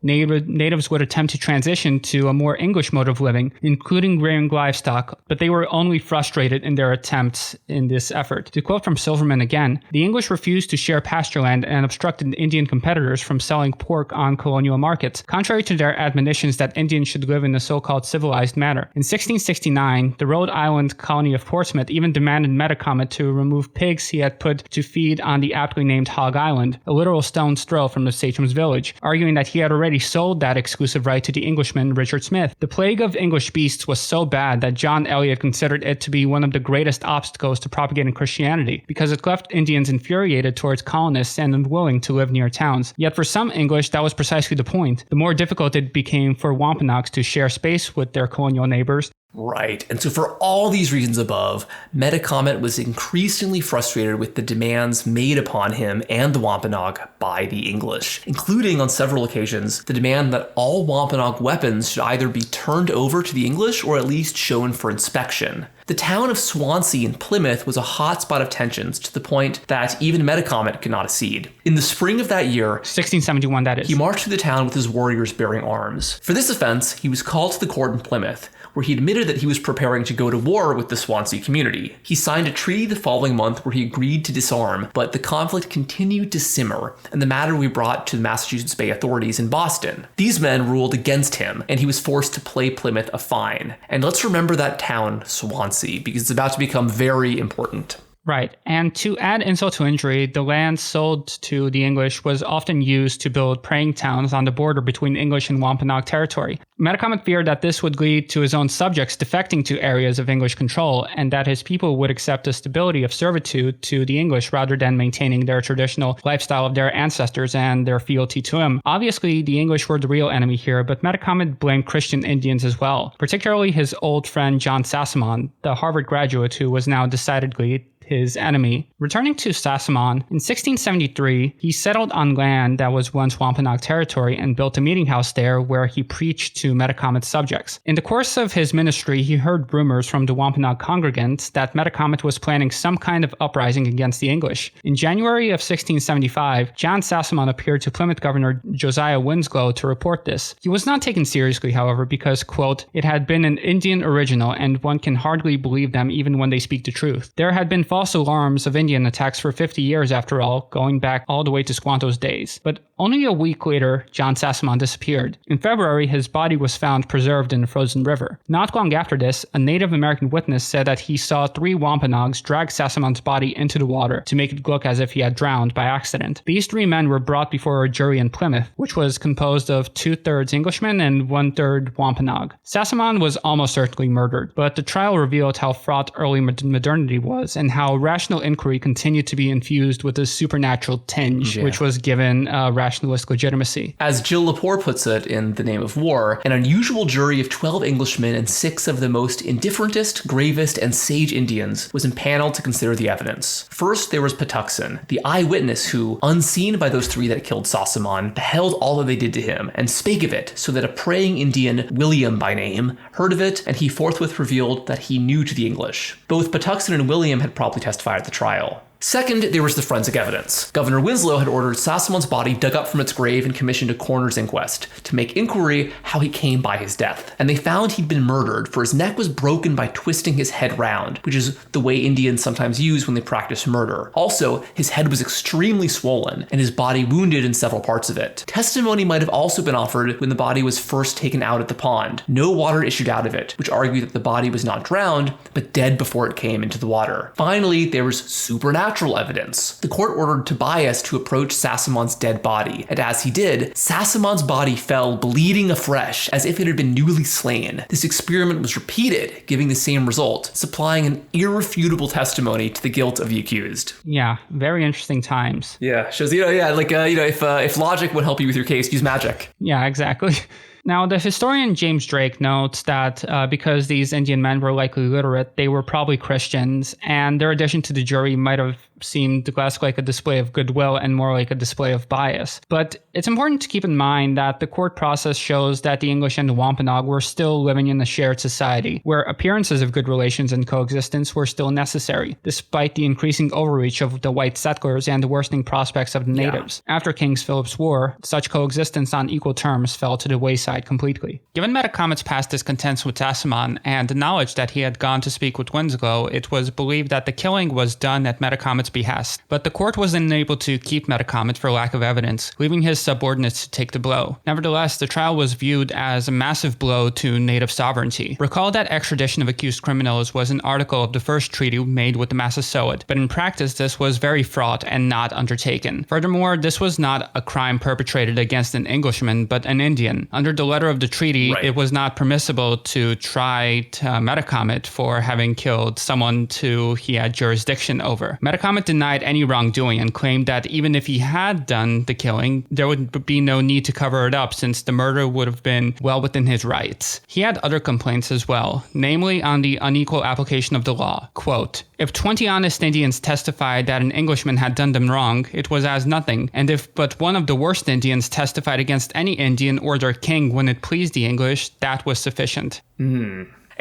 natives would attempt to transition to a more English mode of living, including rearing livestock, but they were only frustrated in their attempts in this effort. To quote from Silverman again, the English refused to share pasture land and obstructed Indian competitors from selling pork on colonial markets, contrary to their admonitions that Indians should live in a so-called civilized manner. In 1669, the Rhode Island colony of Portsmouth even demanded Metacomet to remove pigs he had put to feed on the aptly named Hog Island, a literal stone's throw from the sachem's village, arguing that he had already sold that exclusive right to the Englishman Richard Smith. The plague of English beasts was so bad that John Eliot considered it to be one of the greatest obstacles to propagating Christianity, because it left Indians infuriated towards colonists and unwilling to live near towns. Yet for some English, that was precisely the point. The more difficult it became for Wampanoags to share space with their colonial neighbors. Right, and so for all these reasons above, Metacomet was increasingly frustrated with the demands made upon him and the Wampanoag by the English, including on several occasions the demand that all Wampanoag weapons should either be turned over to the English or at least shown for inspection. The town of Swansea in Plymouth was a hotspot of tensions to the point that even Metacomet could not accede. In the spring of that year, 1671 that is, he marched through the town with his warriors bearing arms. For this offense, he was called to the court in Plymouth, where he admitted that he was preparing to go to war with the Swansea community. He signed a treaty the following month where he agreed to disarm, but the conflict continued to simmer, and the matter we brought to the Massachusetts Bay authorities in Boston. These men ruled against him, and he was forced to pay Plymouth a fine. And let's remember that town, Swansea, because it's about to become very important. Right, and to add insult to injury, the land sold to the English was often used to build praying towns on the border between English and Wampanoag territory. Metacomet feared that this would lead to his own subjects defecting to areas of English control, and that his people would accept the stability of servitude to the English rather than maintaining their traditional lifestyle of their ancestors and their fealty to him. Obviously, the English were the real enemy here, but Metacomet blamed Christian Indians as well, particularly his old friend John Sassamon, the Harvard graduate who was now decidedly his enemy. Returning to Sassamon, in 1673, he settled on land that was once Wampanoag territory and built a meeting house there where he preached to Metacomet's subjects. In the course of his ministry, he heard rumors from the Wampanoag congregants that Metacomet was planning some kind of uprising against the English. In January of 1675, John Sassamon appeared to Plymouth Governor Josiah Winslow to report this. He was not taken seriously, however, because, quote, it had been an Indian original and one can hardly believe them even when they speak the truth. There had been false alarms of Indian attacks for 50 years after all, going back all the way to Squanto's days. But only a week later, John Sassamon disappeared. In February, his body was found preserved in a frozen river. Not long after this, a Native American witness said that he saw 3 Wampanoags drag Sassamon's body into the water to make it look as if he had drowned by accident. These 3 men were brought before a jury in Plymouth, which was composed of 2/3 Englishmen and 1/3 Wampanoag. Sassamon was almost certainly murdered, but the trial revealed how fraught early modernity was and how rational inquiry continued to be infused with a supernatural tinge, which was given rationalist legitimacy. As Jill Lepore puts it in The Name of War, an unusual jury of 12 Englishmen and 6 of the most indifferentest, gravest, and sage Indians was impaneled to consider the evidence. First, there was Patuxent, the eyewitness who, unseen by those 3 that killed Sassamon, beheld all that they did to him, and spake of it, so that a praying Indian, William by name, heard of it, and he forthwith revealed that he knew to the English. Both Patuxent and William had probably testified at the trial. Second, there was the forensic evidence. Governor Winslow had ordered Sassamon's body dug up from its grave and commissioned a coroner's inquest to make inquiry how he came by his death. And they found he'd been murdered, for his neck was broken by twisting his head round, which is the way Indians sometimes use when they practice murder. Also, his head was extremely swollen, and his body wounded in several parts of it. Testimony might have also been offered when the body was first taken out at the pond. No water issued out of it, which argued that the body was not drowned, but dead before it came into the water. Finally, there was supernatural evidence. The court ordered Tobias to approach Sassamon's dead body, and as he did, Sassamon's body fell bleeding afresh as if it had been newly slain. This experiment was repeated, giving the same result, supplying an irrefutable testimony to the guilt of the accused. Yeah, very interesting times. Yeah, shows, if logic would help you with your case, use magic. Yeah, exactly. Now, the historian James Drake notes that because these Indian men were likely literate, they were probably Christians, and their addition to the jury might have seemed less like a display of goodwill and more like a display of bias. But it's important to keep in mind that the court process shows that the English and the Wampanoag were still living in a shared society, where appearances of good relations and coexistence were still necessary, despite the increasing overreach of the white settlers and the worsening prospects of the natives. After King Philip's War, such coexistence on equal terms fell to the wayside completely. Given Metacomet's past discontents with Sassamon and the knowledge that he had gone to speak with Winslow, it was believed that the killing was done at Metacomet's behest. But the court was unable to keep Metacomet for lack of evidence, leaving his subordinates to take the blow. Nevertheless, the trial was viewed as a massive blow to native sovereignty. Recall that extradition of accused criminals was an article of the first treaty made with the Massasoit, but in practice this was very fraught and not undertaken. Furthermore, this was not a crime perpetrated against an Englishman, but an Indian. Under the letter of the treaty, it was not permissible to try Metacomet for having killed someone who he had jurisdiction over. Metacomet denied any wrongdoing and claimed that even if he had done the killing, there would be no need to cover it up since the murder would have been well within his rights. He had other complaints as well, namely on the unequal application of the law. Quote, if 20 honest Indians testified that an Englishman had done them wrong, it was as nothing, and if but one of the worst Indians testified against any Indian or their king when it pleased the English, that was sufficient.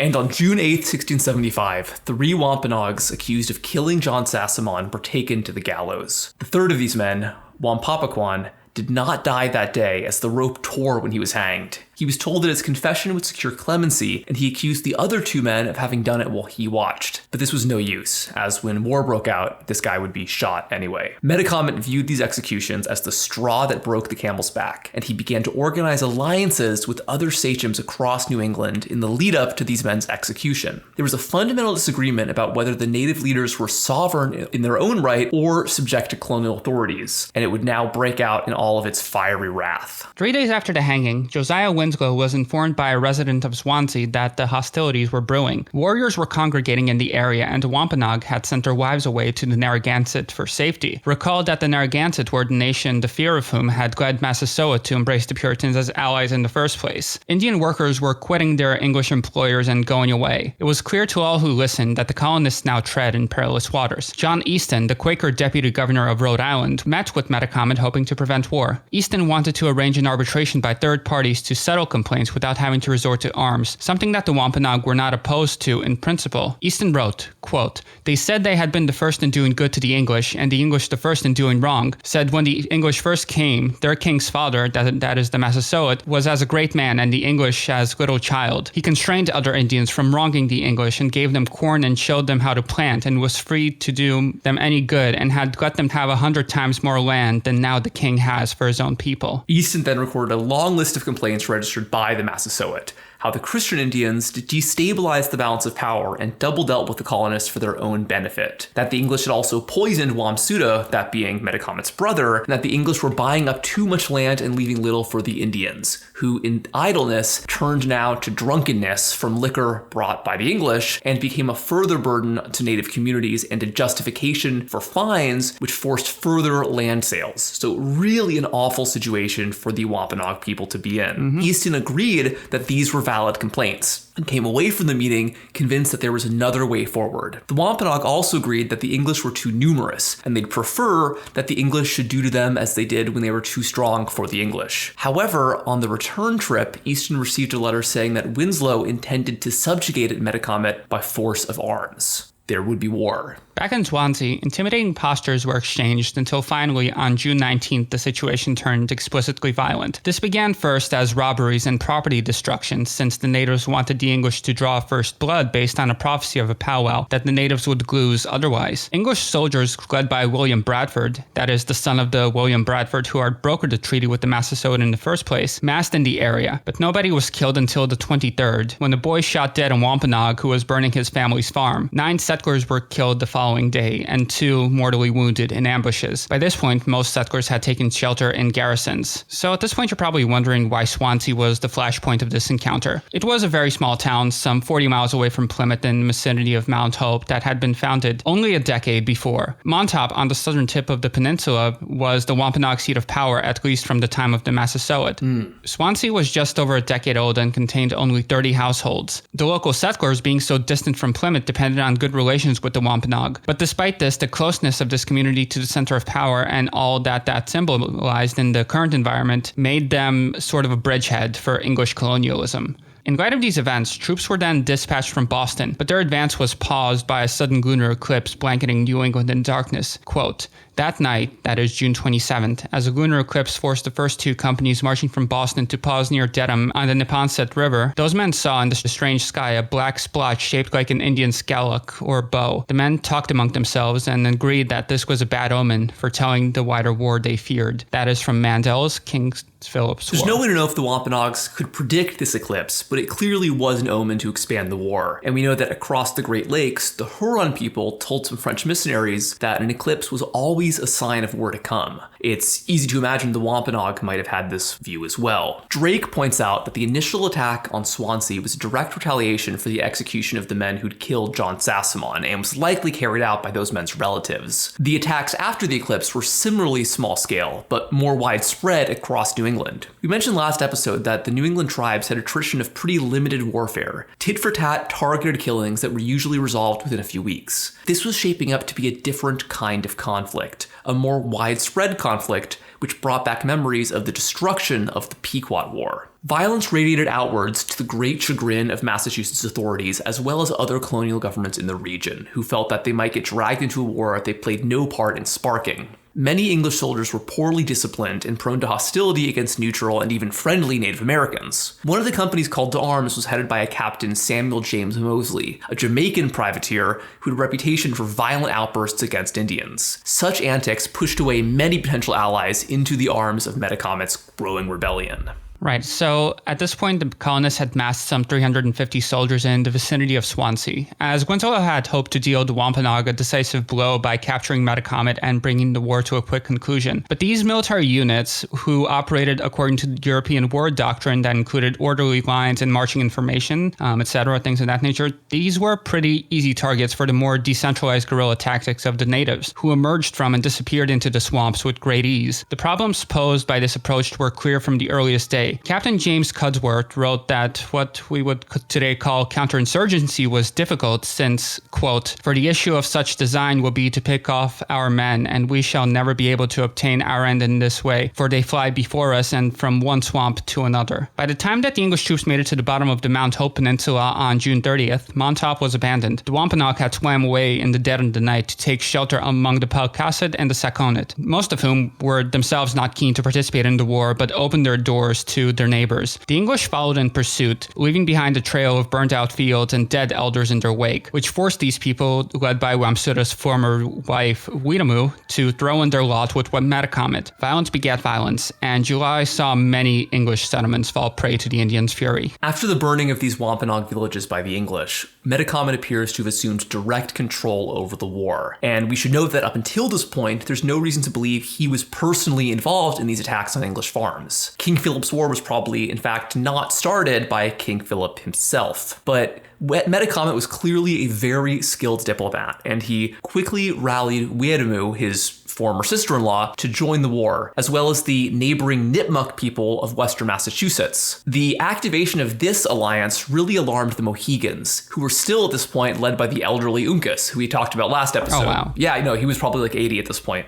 And on June 8th, 1675, 3 Wampanoags accused of killing John Sassamon were taken to the gallows. The third of these men, Wampapaquan, did not die that day as the rope tore when he was hanged. He was told that his confession would secure clemency, and he accused the other 2 men of having done it while he watched. But this was no use, as when war broke out, this guy would be shot anyway. Metacomet viewed these executions as the straw that broke the camel's back, and he began to organize alliances with other sachems across New England in the lead up to these men's execution. There was a fundamental disagreement about whether the native leaders were sovereign in their own right or subject to colonial authorities, and it would now break out in all of its fiery wrath. 3 days after the hanging, Josiah Winslow was informed by a resident of Swansea that the hostilities were brewing. Warriors were congregating in the area, and the Wampanoag had sent their wives away to the Narragansett for safety. Recall that the Narragansett were the nation the fear of whom had led Massasoit to embrace the Puritans as allies in the first place. Indian workers were quitting their English employers and going away. It was clear to all who listened that the colonists now tread in perilous waters. John Easton, the Quaker deputy governor of Rhode Island, met with Metacomet hoping to prevent war. Easton wanted to arrange an arbitration by third parties to settle complaints without having to resort to arms, something that the Wampanoag were not opposed to in principle. Easton wrote, quote, "They said they had been the first in doing good to the English, and the English the first in doing wrong. Said when the English first came, their king's father, that is the Massasoit, was as a great man, and the English as little child. He constrained other Indians from wronging the English, and gave them corn and showed them how to plant, and was free to do them any good, and had let them have 100 times more land than now the king has for his own people." Easton then recorded a long list of complaints registered by the Massasoit, how the Christian Indians destabilized the balance of power and double dealt with the colonists for their own benefit, that the English had also poisoned Wamsuta, that being Metacomet's brother, and that the English were buying up too much land and leaving little for the Indians, who in idleness turned now to drunkenness from liquor brought by the English and became a further burden to native communities and a justification for fines, which forced further land sales. So really an awful situation for the Wampanoag people to be in. Easton agreed that these were valid complaints and came away from the meeting convinced that there was another way forward. The Wampanoag also agreed that the English were too numerous, and they'd prefer that the English should do to them as they did when they were too strong for the English. However, on the return trip, Easton received a letter saying that Winslow intended to subjugate Metacomet by force of arms. There would be war. Back in Swansea, intimidating postures were exchanged until finally, on June 19th, the situation turned explicitly violent. This began first as robberies and property destruction, since the natives wanted the English to draw first blood based on a prophecy of a powwow that the natives would lose otherwise. English soldiers, led by William Bradford, that is, the son of the William Bradford who had brokered the treaty with the Massasoit in the first place, massed in the area, but nobody was killed until the 23rd, when the boy shot dead a Wampanoag who was burning his family's farm. 9 settlers were killed the following day, and 2 mortally wounded in ambushes. By this point, most settlers had taken shelter in garrisons. So at this point, you're probably wondering why Swansea was the flashpoint of this encounter. It was a very small town, some 40 miles away from Plymouth in the vicinity of Mount Hope, that had been founded only a decade before. Montauk, on the southern tip of the peninsula, was the Wampanoag seat of power, at least from the time of the Massasoit. Swansea was just over a decade old and contained only 30 households. The local settlers, being so distant from Plymouth, depended on good relations with the Wampanoag. But despite this, the closeness of this community to the center of power and all that symbolized in the current environment made them sort of a bridgehead for English colonialism. In light of these events, troops were then dispatched from Boston, but their advance was paused by a sudden lunar eclipse blanketing New England in darkness. Quote, "That night, that is June 27th, as a lunar eclipse forced the first 2 companies marching from Boston to pause near Dedham on the Neponset River, those men saw in the strange sky a black splotch shaped like an Indian scallock or bow. The men talked among themselves and agreed that this was a bad omen, foretelling the wider war they feared." That is from Mandel's King Philip's War. There's no way to know if the Wampanoags could predict this eclipse, but it clearly was an omen to expand the war. And we know that across the Great Lakes, the Huron people told some French missionaries that an eclipse was always a sign of war to come. It's easy to imagine the Wampanoag might have had this view as well. Drake points out that the initial attack on Swansea was a direct retaliation for the execution of the men who'd killed John Sassamon, and was likely carried out by those men's relatives. The attacks after the eclipse were similarly small scale, but more widespread across New England. We mentioned last episode that the New England tribes had a tradition of pretty limited warfare, tit-for-tat targeted killings that were usually resolved within a few weeks. This was shaping up to be a different kind of conflict, a more widespread conflict which brought back memories of the destruction of the Pequot War. Violence radiated outwards to the great chagrin of Massachusetts authorities as well as other colonial governments in the region, who felt that they might get dragged into a war they played no part in sparking. Many English soldiers were poorly disciplined and prone to hostility against neutral and even friendly Native Americans. One of the companies called to arms was headed by a Captain Samuel James Mosley, a Jamaican privateer who had a reputation for violent outbursts against Indians. Such antics pushed away many potential allies into the arms of Metacomet's growing rebellion. Right. So at this point, the colonists had massed some 350 soldiers in the vicinity of Swansea, as Winslow had hoped to deal the Wampanoag a decisive blow by capturing Metacomet and bringing the war to a quick conclusion. But these military units, who operated according to the European war doctrine that included orderly lines and marching information, etc., things of that nature, these were pretty easy targets for the more decentralized guerrilla tactics of the natives, who emerged from and disappeared into the swamps with great ease. The problems posed by this approach were clear from the earliest day. Captain James Cudsworth wrote that what we would today call counterinsurgency was difficult since, quote, "For the issue of such design will be to pick off our men, and we shall never be able to obtain our end in this way, for they fly before us and from one swamp to another." By the time that the English troops made it to the bottom of the Mount Hope Peninsula on June 30th, Montauk was abandoned. The Wampanoag had swam away in the dead of the night to take shelter among the Palcasset and the Saconnet, most of whom were themselves not keen to participate in the war, but opened their doors to their neighbors. The English followed in pursuit, leaving behind a trail of burnt-out fields and dead elders in their wake, which forced these people, led by Wamsuta's former wife, Weetamoo, to throw in their lot with Metacomet. Violence begat violence, and July saw many English settlements fall prey to the Indians' fury. After the burning of these Wampanoag villages by the English, Metacomet appears to have assumed direct control over the war. And we should note that up until this point, there's no reason to believe he was personally involved in these attacks on English farms. King Philip's War was probably, in fact, not started by King Philip himself, but Metacomet was clearly a very skilled diplomat, and he quickly rallied Weetamoo, his former sister-in-law, to join the war, as well as the neighboring Nipmuc people of western Massachusetts. The activation of this alliance really alarmed the Mohegans, who were still at this point led by the elderly Uncas, who we talked about last episode. Oh, wow. Yeah, I know, he was probably like 80 at this point.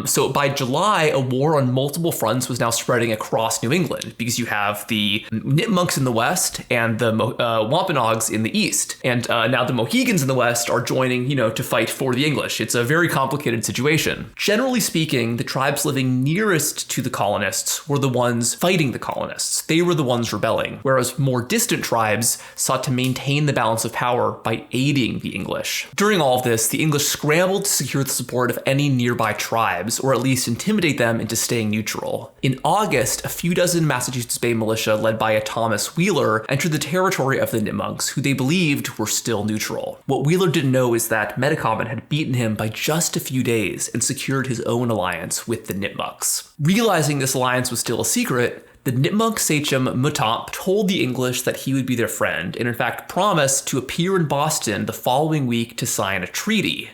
So by July, a war on multiple fronts was now spreading across New England, because you have the Nipmucs in the west and the Wampanoags in the east. And now the Mohegans in the west are joining, to fight for the English. It's a very complicated situation. Generally speaking, the tribes living nearest to the colonists were the ones fighting the colonists. They were the ones rebelling, whereas more distant tribes sought to maintain the balance of power by aiding the English. During all of this, the English scrambled to secure the support of any nearby tribes, or at least intimidate them into staying neutral. In August, a few dozen Massachusetts Bay militia led by a Thomas Wheeler entered the territory of the Nipmunks, who they believed were still neutral. What Wheeler didn't know is that Metacomet had beaten him by just a few days and secured his own alliance with the Nipmucs. Realizing this alliance was still a secret, the Nipmuc sachem Mutamp told the English that he would be their friend, and in fact promised to appear in Boston the following week to sign a treaty.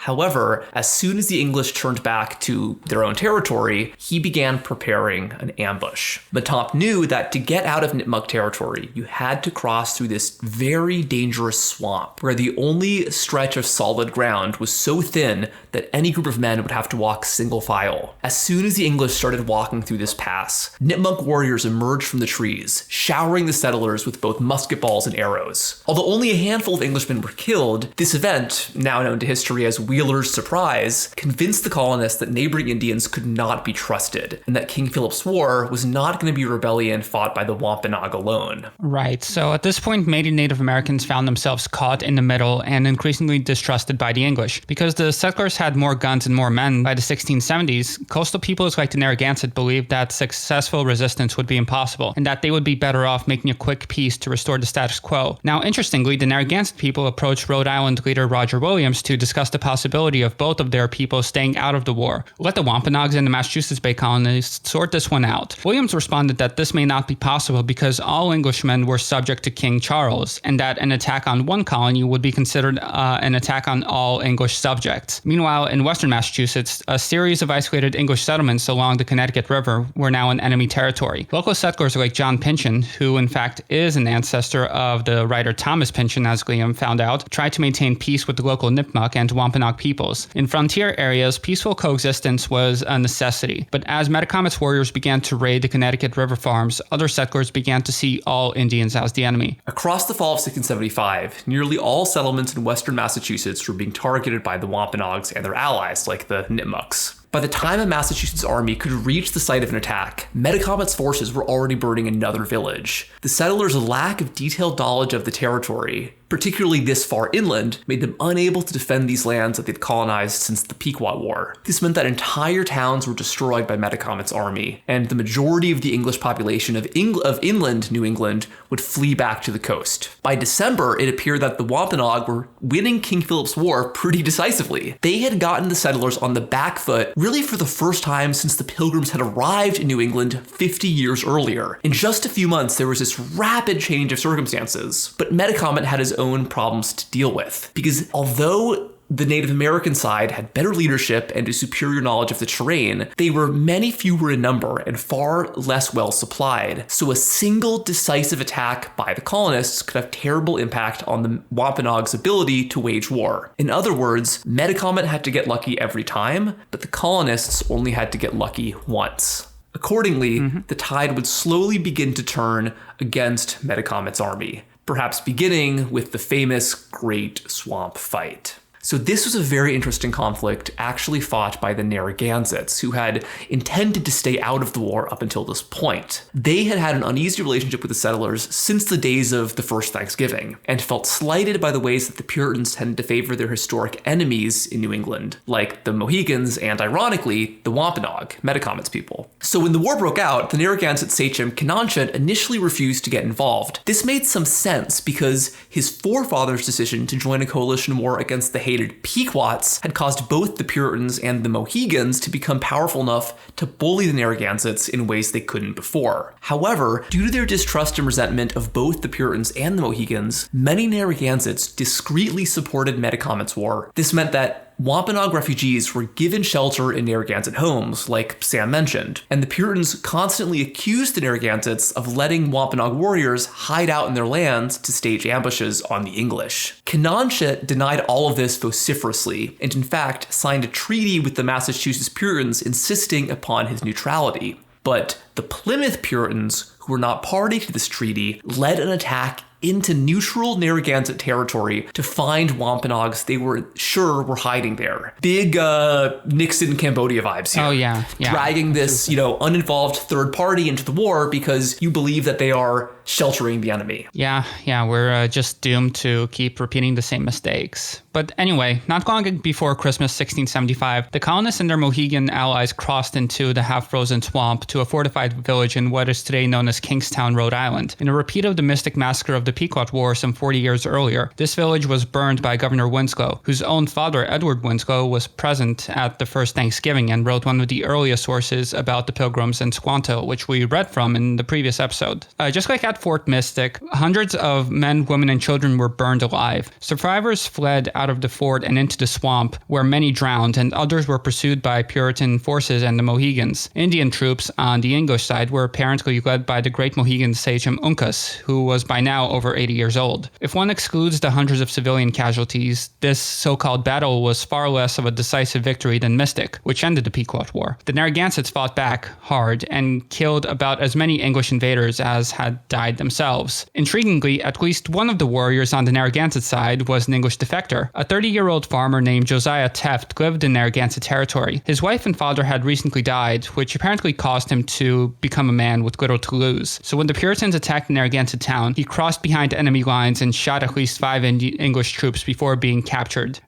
However, as soon as the English turned back to their own territory, he began preparing an ambush. Mutamp knew that to get out of Nipmuc territory, you had to cross through this very dangerous swamp, where the only stretch of solid ground was so thin that any group of men would have to walk single file. As soon as the English started walking through this pass, Nipmuc warriors emerged from the trees, showering the settlers with both musket balls and arrows. Although only a handful of Englishmen were killed, this event, now known to history as Wheeler's Surprise, convinced the colonists that neighboring Indians could not be trusted, and that King Philip's War was not going to be a rebellion fought by the Wampanoag alone. Right, so at this point, many Native Americans found themselves caught in the middle and increasingly distrusted by the English. Because the settlers had more guns and more men by the 1670s, coastal peoples like the Narragansett believed that successful resistance would be impossible, and that they would be better off making a quick peace to restore the status quo. Now, interestingly, the Narragansett people approached Rhode Island leader Roger Williams to discuss the possibility of both of their people staying out of the war. Let the Wampanoags and the Massachusetts Bay colonies sort this one out. Williams responded that this may not be possible because all Englishmen were subject to King Charles, and that an attack on one colony would be considered an attack on all English subjects. Meanwhile, in western Massachusetts, a series of isolated English settlements along the Connecticut River were now in enemy territory. Local settlers like John Pynchon, who in fact is an ancestor of the writer Thomas Pynchon, as Liam found out, tried to maintain peace with the local Nipmuc and Wampanoag Wampanoag peoples. In frontier areas, peaceful coexistence was a necessity, but as Metacomet's warriors began to raid the Connecticut river farms, other settlers began to see all Indians as the enemy. Across the fall of 1675, nearly all settlements in western Massachusetts were being targeted by the Wampanoags and their allies, like the Nipmucs. By the time a Massachusetts army could reach the site of an attack, Metacomet's forces were already burning another village. The settlers' lack of detailed knowledge of the territory, particularly this far inland, made them unable to defend these lands that they'd colonized since the Pequot War. This meant that entire towns were destroyed by Metacomet's army, and the majority of the English population of inland New England would flee back to the coast. By December, it appeared that the Wampanoag were winning King Philip's War pretty decisively. They had gotten the settlers on the back foot really for the first time since the Pilgrims had arrived in New England 50 years earlier. In just a few months, there was this rapid change of circumstances, but Metacomet had his own problems to deal with, because although the Native American side had better leadership and a superior knowledge of the terrain, they were many fewer in number and far less well supplied. So a single decisive attack by the colonists could have terrible impact on the Wampanoag's ability to wage war. In other words, Metacomet had to get lucky every time, but the colonists only had to get lucky once. Accordingly, the tide would slowly begin to turn against Metacomet's army, perhaps beginning with the famous Great Swamp Fight. So this was a very interesting conflict actually fought by the Narragansetts, who had intended to stay out of the war up until this point. They had had an uneasy relationship with the settlers since the days of the First Thanksgiving, and felt slighted by the ways that the Puritans tended to favor their historic enemies in New England, like the Mohegans and, ironically, the Wampanoag, Metacomet's people. So when the war broke out, the Narragansett sachem Canonchet initially refused to get involved. This made some sense because his forefathers' decision to join a coalition war against the hated Pequots had caused both the Puritans and the Mohegans to become powerful enough to bully the Narragansetts in ways they couldn't before. However, due to their distrust and resentment of both the Puritans and the Mohegans, many Narragansetts discreetly supported Metacomet's war. This meant that Wampanoag refugees were given shelter in Narragansett homes, like Sam mentioned, and the Puritans constantly accused the Narragansetts of letting Wampanoag warriors hide out in their lands to stage ambushes on the English. Canonchet denied all of this vociferously, and in fact signed a treaty with the Massachusetts Puritans insisting upon his neutrality. But the Plymouth Puritans, who were not party to this treaty, led an attack into neutral Narragansett territory to find Wampanoags they were sure were hiding there. Big Nixon Cambodia vibes here. Oh, yeah. Dragging this, uninvolved third party into the war because you believe that they are sheltering the enemy. Yeah, we're just doomed to keep repeating the same mistakes. But anyway, not long before Christmas 1675, the colonists and their Mohegan allies crossed into the half-frozen swamp to a fortified village in what is today known as Kingstown, Rhode Island. In a repeat of the Mystic Massacre of the Pequot War some 40 years earlier, this village was burned by Governor Winslow, whose own father, Edward Winslow, was present at the first Thanksgiving and wrote one of the earliest sources about the Pilgrims and Squanto, which we read from in the previous episode. Just like at Fort Mystic, hundreds of men, women, and children were burned alive. Survivors fled out of the fort and into the swamp, where many drowned, and others were pursued by Puritan forces and the Mohegans. Indian troops on the English side were apparently led by the great Mohegan sachem Uncas, who was by now over 80 years old. If one excludes the hundreds of civilian casualties, this so-called battle was far less of a decisive victory than Mystic, which ended the Pequot War. The Narragansetts fought back hard and killed about as many English invaders as had died themselves. Intriguingly, at least one of the warriors on the Narragansett side was an English defector. A 30-year-old farmer named Josiah Teft lived in Narragansett territory. His wife and father had recently died, which apparently caused him to become a man with little to lose. So when the Puritans attacked the Narragansett town, he crossed behind enemy lines and shot at least 5 English troops before being captured.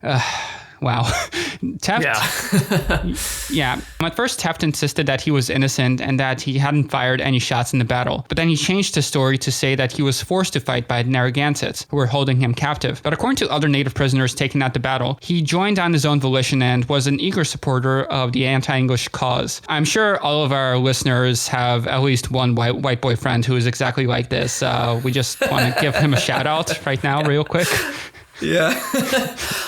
Wow. Teft. Yeah. At first, Teft insisted that he was innocent and that he hadn't fired any shots in the battle. But then he changed his story to say that he was forced to fight by the Narragansetts, who were holding him captive. But according to other native prisoners taken at the battle, he joined on his own volition and was an eager supporter of the anti-English cause. I'm sure all of our listeners have at least one white boy friend who is exactly like this. We just want to give him a shout out right now, real quick. Yeah.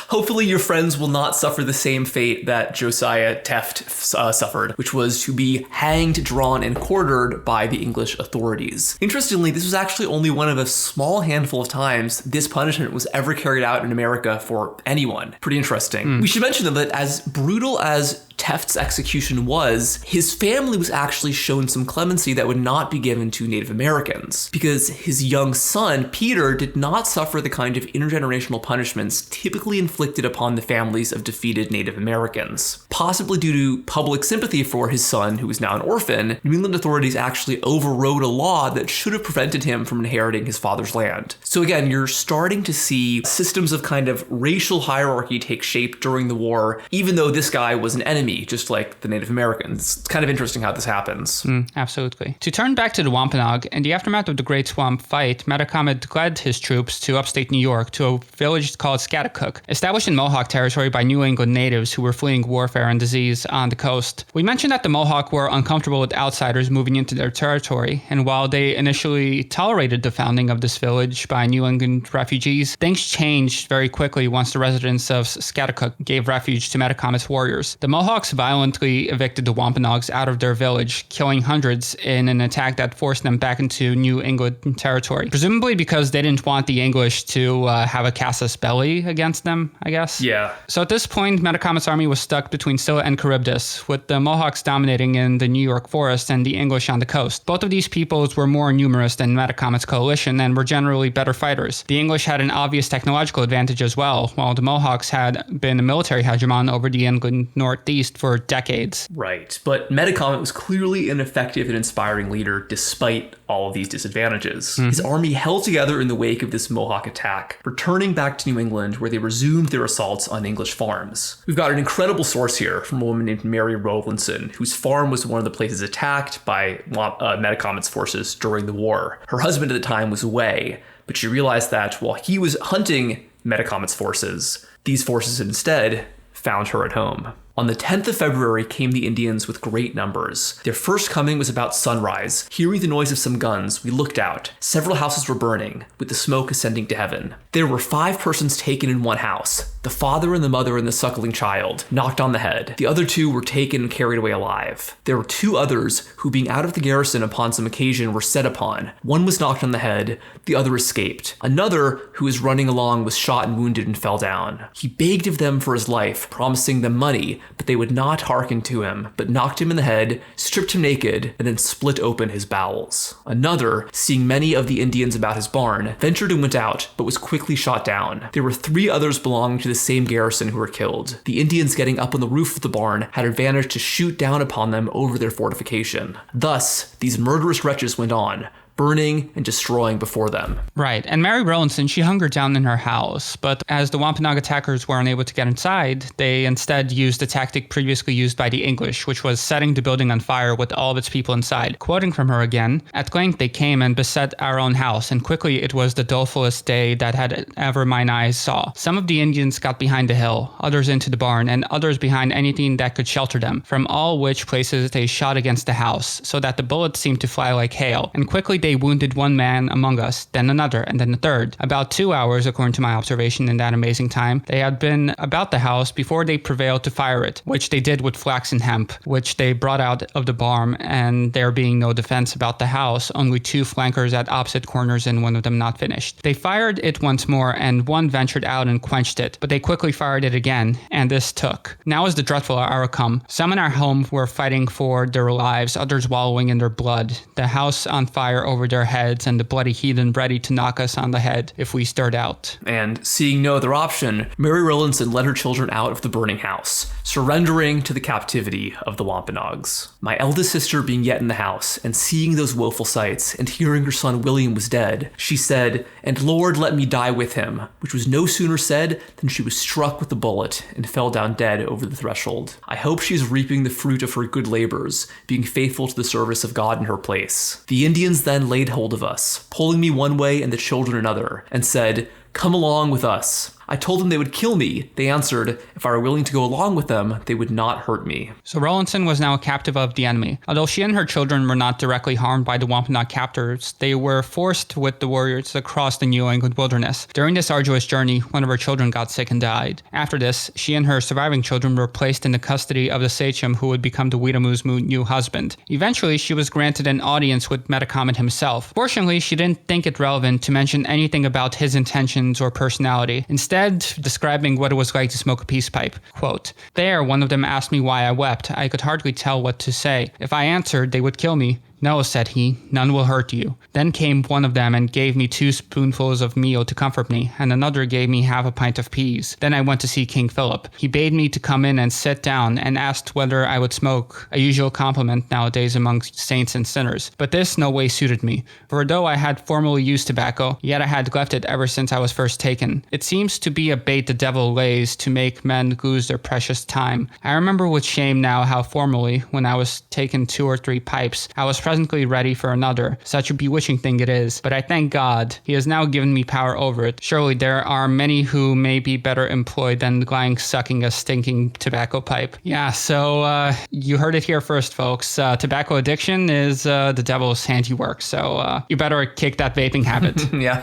Hopefully your friends will not suffer the same fate that Josiah Teft suffered, which was to be hanged, drawn, and quartered by the English authorities. Interestingly, this was actually only one of a small handful of times this punishment was ever carried out in America for anyone. Pretty interesting. We should mention, though, that as brutal as Teft's execution was, his family was actually shown some clemency that would not be given to Native Americans, because his young son, Peter, did not suffer the kind of intergenerational punishments typically inflicted upon the families of defeated Native Americans. Possibly due to public sympathy for his son, who was now an orphan, New England authorities actually overrode a law that should have prevented him from inheriting his father's land. So again, you're starting to see systems of kind of racial hierarchy take shape during the war, even though this guy was an enemy, just like the Native Americans. It's kind of interesting how this happens. Absolutely. To turn back to the Wampanoag, in the aftermath of the Great Swamp fight, Metacomet led his troops to upstate New York to a village called Scatticook, established in Mohawk territory by New England natives who were fleeing warfare and disease on the coast. We mentioned that the Mohawk were uncomfortable with outsiders moving into their territory, and while they initially tolerated the founding of this village by New England refugees, things changed very quickly once the residents of Scatticook gave refuge to Metacomet's warriors. The Mohawks violently evicted the Wampanoags out of their village, killing hundreds in an attack that forced them back into New England territory. Presumably because they didn't want the English to have a casus belli against them, I guess. Yeah. So at this point, Metacomet's army was stuck between Scylla and Charybdis, with the Mohawks dominating in the New York forest and the English on the coast. Both of these peoples were more numerous than Metacomet's coalition and were generally better fighters. The English had an obvious technological advantage as well, while the Mohawks had been a military hegemon over the England Northeast for decades. Right, but Metacomet was clearly an effective and inspiring leader despite all of these disadvantages. His army held together in the wake of this Mohawk attack, returning back to New England where they resumed their assaults on English farms. We've got an incredible source here from a woman named Mary Rowlandson, whose farm was one of the places attacked by Metacomet's forces during the war. Her husband at the time was away, but she realized that while he was hunting Metacomet's forces, these forces instead found her at home. On the 10th of February came the Indians with great numbers. Their first coming was about sunrise. Hearing the noise of some guns, we looked out. Several houses were burning, with the smoke ascending to heaven. There were 5 persons taken in one house. The father and the mother and the suckling child, knocked on the head. The other 2 were taken and carried away alive. There were 2 others who, being out of the garrison upon some occasion, were set upon. One was knocked on the head, the other escaped. Another, who was running along, was shot and wounded and fell down. He begged of them for his life, promising them money, but they would not hearken to him, but knocked him in the head, stripped him naked, and then split open his bowels. Another, seeing many of the Indians about his barn, ventured and went out, but was quickly shot down. There were 3 others belonging to the same garrison who were killed. The Indians, getting up on the roof of the barn, had advantage to shoot down upon them over their fortification. Thus, these murderous wretches went on, burning and destroying before them. Right, and Mary Rowlandson, she hunkered down in her house, but as the Wampanoag attackers were unable to get inside, they instead used the tactic previously used by the English, which was setting the building on fire with all of its people inside. Quoting from her again, "At length they came and beset our own house, and quickly it was the dolefulest day that had ever mine eyes saw. Some of the Indians got behind the hill, others into the barn, and others behind anything that could shelter them, from all which places they shot against the house, so that the bullets seemed to fly like hail, and quickly they wounded one man among us, then another, and then a third. About 2 hours, according to my observation in that amazing time, they had been about the house before they prevailed to fire it, which they did with flax and hemp, which they brought out of the barn, and there being no defense about the house, only 2 flankers at opposite corners and one of them not finished. They fired it once more, and one ventured out and quenched it, but they quickly fired it again, and this took. Now is the dreadful hour come. Some in our home were fighting for their lives, others wallowing in their blood, the house on fire over their heads, and the bloody heathen ready to knock us on the head if we stirred out." And seeing no other option, Mary Rowlandson led her children out of the burning house, surrendering to the captivity of the Wampanoags. My eldest sister being yet in the house, and seeing those woeful sights, and hearing her son William was dead, she said, "And Lord, let me die with him," which was no sooner said than she was struck with a bullet and fell down dead over the threshold. I hope she is reaping the fruit of her good labors, being faithful to the service of God in her place. The Indians then laid hold of us, pulling me one way and the children another, and said, "Come along with us." I told them they would kill me. They answered, if I were willing to go along with them, they would not hurt me. So Rowlandson was now a captive of the enemy. Although she and her children were not directly harmed by the Wampanoag captors, they were forced with the warriors across the New England wilderness. During this arduous journey, one of her children got sick and died. After this, she and her surviving children were placed in the custody of the sachem who would become the Weetamoo's new husband. Eventually, she was granted an audience with Metacomet himself. Fortunately, she didn't think it relevant to mention anything about his intentions or personality, instead describing what it was like to smoke a peace pipe. Quote, "There, one of them asked me why I wept. I could hardly tell what to say. If I answered, they would kill me. No, said he, none will hurt you. Then came one of them and gave me 2 spoonfuls of meal to comfort me, and another gave me half a pint of peas. Then I went to see King Philip. He bade me to come in and sit down, and asked whether I would smoke, a usual compliment nowadays among saints and sinners. But this no way suited me, for though I had formerly used tobacco, yet I had left it ever since I was first taken. It seems to be a bait the devil lays to make men lose their precious time. I remember with shame now how formerly, when I was taken 2 or 3 pipes, I was presently ready for another. Such a bewitching thing it is. But I thank God, he has now given me power over it. Surely there are many who may be better employed than lying sucking a stinking tobacco pipe." Yeah, so you heard it here first, folks. Tobacco addiction is the devil's handiwork. So you better kick that vaping habit. Yeah.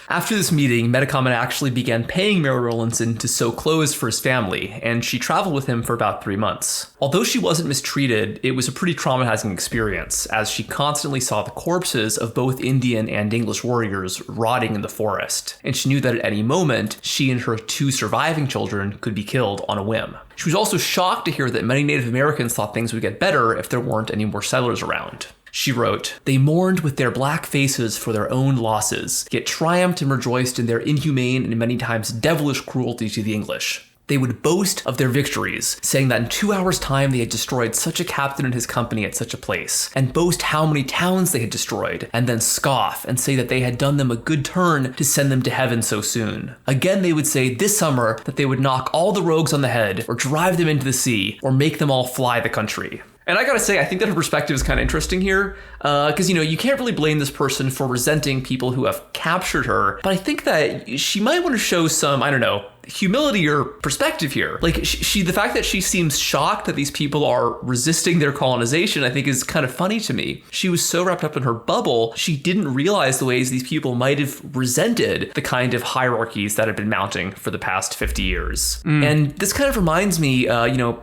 After this meeting, Metacomet actually began paying Mary Rowlandson to sew clothes for his family, and she traveled with him for about 3 months. Although she wasn't mistreated, it was a pretty traumatizing experience, as she constantly saw the corpses of both Indian and English warriors rotting in the forest, and she knew that at any moment, she and her 2 surviving children could be killed on a whim. She was also shocked to hear that many Native Americans thought things would get better if there weren't any more settlers around. She wrote, "They mourned with their black faces for their own losses, yet triumphed and rejoiced in their inhumane and many times devilish cruelty to the English. They would boast of their victories, saying that in 2 hours' time they had destroyed such a captain and his company at such a place, and boast how many towns they had destroyed, and then scoff and say that they had done them a good turn to send them to heaven so soon. Again they would say this summer that they would knock all the rogues on the head, or drive them into the sea, or make them all fly the country." And I gotta say, I think that her perspective is kind of interesting here, because, you can't really blame this person for resenting people who have captured her, but I think that she might want to show some, humility or perspective here. Like, the fact that she seems shocked that these people are resisting their colonization, I think is kind of funny to me. She was so wrapped up in her bubble, she didn't realize the ways these people might have resented the kind of hierarchies that had been mounting for the past 50 years. And this kind of reminds me,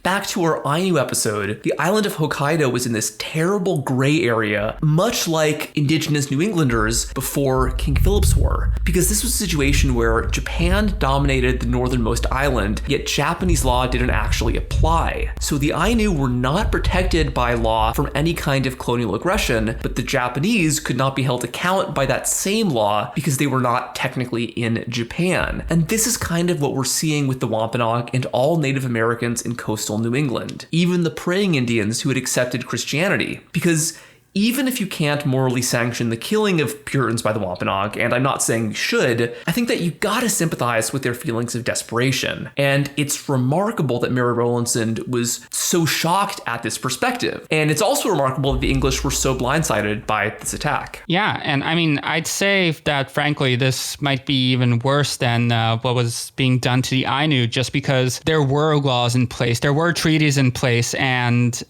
back to our Ainu episode, the island of Hokkaido was in this terrible gray area, much like indigenous New Englanders before King Philip's War, because this was a situation where Japan dominated the northernmost island, yet Japanese law didn't actually apply. So the Ainu were not protected by law from any kind of colonial aggression, but the Japanese could not be held to account by that same law because they were not technically in Japan. And this is kind of what we're seeing with the Wampanoag and all Native Americans in coastal New England, even the praying Indians who had accepted Christianity. Because even if you can't morally sanction the killing of Puritans by the Wampanoag, and I'm not saying you should, I think that you gotta sympathize with their feelings of desperation. And it's remarkable that Mary Rowlandson was so shocked at this perspective. And it's also remarkable that the English were so blindsided by this attack. Yeah, and I'd say that frankly, this might be even worse than what was being done to the Ainu, just because there were laws in place, there were treaties in place, and,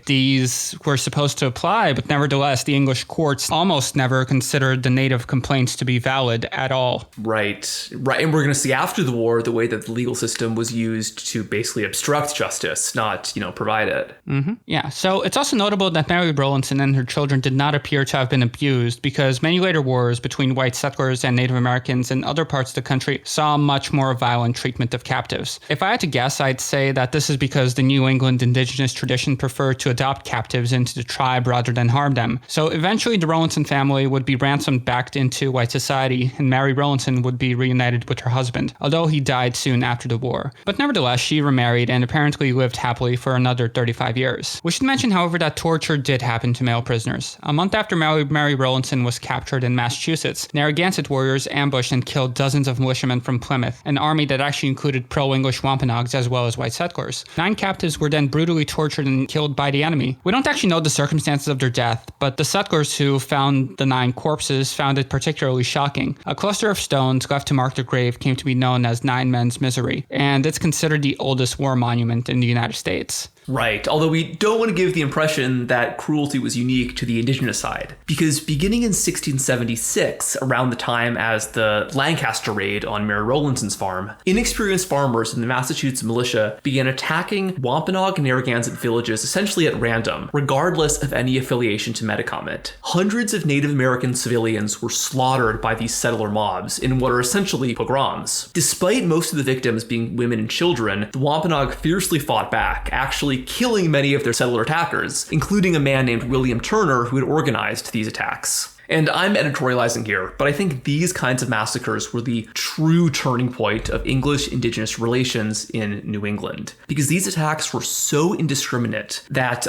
these were supposed to apply, but nevertheless, the English courts almost never considered the native complaints to be valid at all. Right. And we're going to see after the war the way that the legal system was used to basically obstruct justice, not, provide it. Mm-hmm. Yeah. So it's also notable that Mary Rowlandson and her children did not appear to have been abused, because many later wars between white settlers and Native Americans in other parts of the country saw much more violent treatment of captives. If I had to guess, I'd say that this is because the New England indigenous tradition preferred to adopt captives into the tribe rather than harm them. So eventually the Rowlandson family would be ransomed back into white society, and Mary Rowlandson would be reunited with her husband, although he died soon after the war. But nevertheless, she remarried and apparently lived happily for another 35 years. We should mention, however, that torture did happen to male prisoners. A month after Mary Rowlandson was captured in Massachusetts, Narragansett warriors ambushed and killed dozens of militiamen from Plymouth, an army that actually included pro-English Wampanoags as well as white settlers. 9 captives were then brutally tortured and killed by the enemy. We don't actually know the circumstances circumstances of their death, but the settlers who found the 9 corpses found it particularly shocking. A cluster of stones left to mark the grave came to be known as 9 Men's Misery, and it's considered the oldest war monument in the United States. Right, although we don't want to give the impression that cruelty was unique to the indigenous side, because beginning in 1676, around the time as the Lancaster raid on Mary Rowlandson's farm, inexperienced farmers in the Massachusetts militia began attacking Wampanoag and Narragansett villages essentially at random, regardless of any affiliation to Metacomet. Hundreds of Native American civilians were slaughtered by these settler mobs in what are essentially pogroms. Despite most of the victims being women and children, the Wampanoag fiercely fought back, actually killing many of their settler attackers, including a man named William Turner who had organized these attacks. And I'm editorializing here, but I think these kinds of massacres were the true turning point of English indigenous relations in New England, because these attacks were so indiscriminate that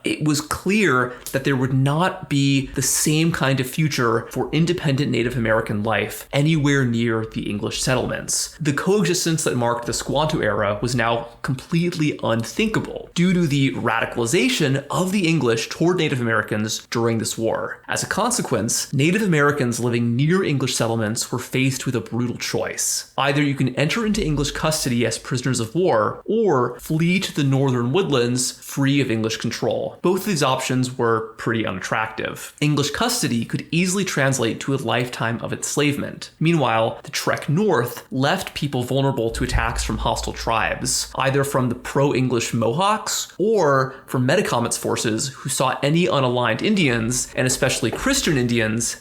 it was clear that there would not be the same kind of future for independent Native American life anywhere near the English settlements. The coexistence that marked the Squanto era was now completely unthinkable due to the radicalization of the English toward Native Americans during this war. As a consequence, Native Americans living near English settlements were faced with a brutal choice. Either you can enter into English custody as prisoners of war, or flee to the northern woodlands free of English control. Both of these options were pretty unattractive. English custody could easily translate to a lifetime of enslavement. Meanwhile, the trek north left people vulnerable to attacks from hostile tribes, either from the pro-English Mohawks or from Metacomet's forces, who saw any unaligned Indians, and especially Christian Indians,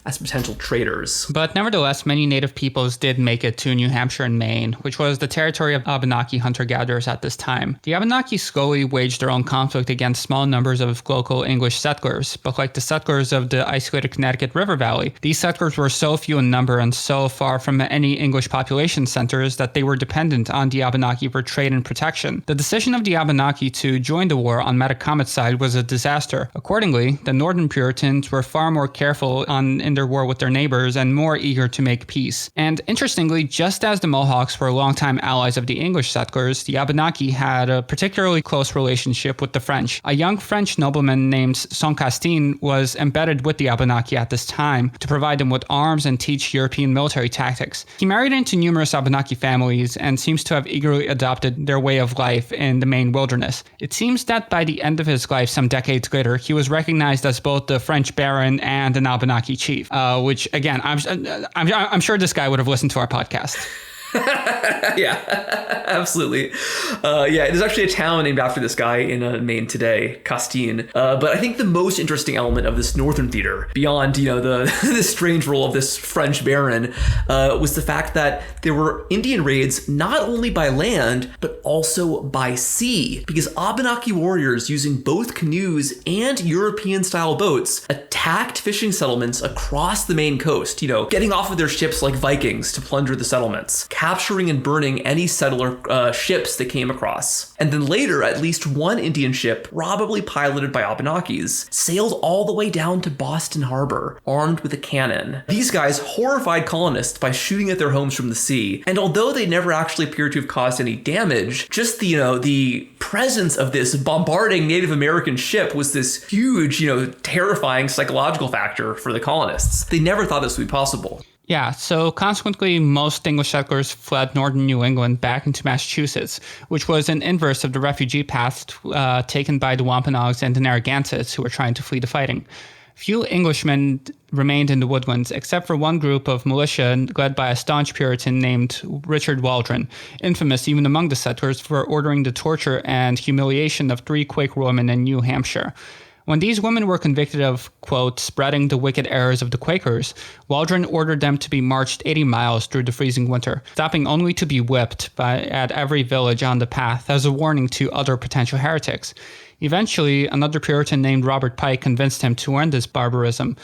as potential traitors. But nevertheless, many native peoples did make it to New Hampshire and Maine, which was the territory of Abenaki hunter-gatherers at this time. The Abenaki slowly waged their own conflict against small numbers of local English settlers, but like the settlers of the isolated Connecticut River Valley, these settlers were so few in number and so far from any English population centers that they were dependent on the Abenaki for trade and protection. The decision of the Abenaki to join the war on Metacomet's side was a disaster. Accordingly, the Northern Puritans were far more careful in their war with their neighbors and more eager to make peace. And interestingly, just as the Mohawks were longtime allies of the English settlers, the Abenaki had a particularly close relationship with the French. A young French nobleman named Saint-Castin was embedded with the Abenaki at this time to provide them with arms and teach European military tactics. He married into numerous Abenaki families and seems to have eagerly adopted their way of life in the Maine wilderness. It seems that by the end of his life, some decades later, he was recognized as both the French baron and an Abenaki chief, which again, I'm sure this guy would have listened to our podcast. Yeah, absolutely. Yeah, there's actually a town named after this guy in Maine today, Castine. But I think the most interesting element of this northern theater, beyond the this strange role of this French baron, was the fact that there were Indian raids not only by land but also by sea, because Abenaki warriors using both canoes and European-style boats attacked fishing settlements across the Maine coast. Getting off of their ships like Vikings to plunder the settlements, capturing and burning any settler ships that came across. And then later, at least one Indian ship, probably piloted by Abenakis, sailed all the way down to Boston Harbor, armed with a cannon. These guys horrified colonists by shooting at their homes from the sea, and although they never actually appeared to have caused any damage, just the presence of this bombarding Native American ship was this huge, terrifying psychological factor for the colonists. They never thought this would be possible. Yeah, so consequently, most English settlers fled northern New England back into Massachusetts, which was an inverse of the refugee path taken by the Wampanoags and the Narragansetts who were trying to flee the fighting. Few Englishmen remained in the woodlands, except for one group of militia led by a staunch Puritan named Richard Waldron, infamous even among the settlers for ordering the torture and humiliation of 3 Quaker women in New Hampshire. When these women were convicted of, quote, spreading the wicked errors of the Quakers, Waldron ordered them to be marched 80 miles through the freezing winter, stopping only to be whipped at every village on the path as a warning to other potential heretics. Eventually, another Puritan named Robert Pike convinced him to end this barbarism.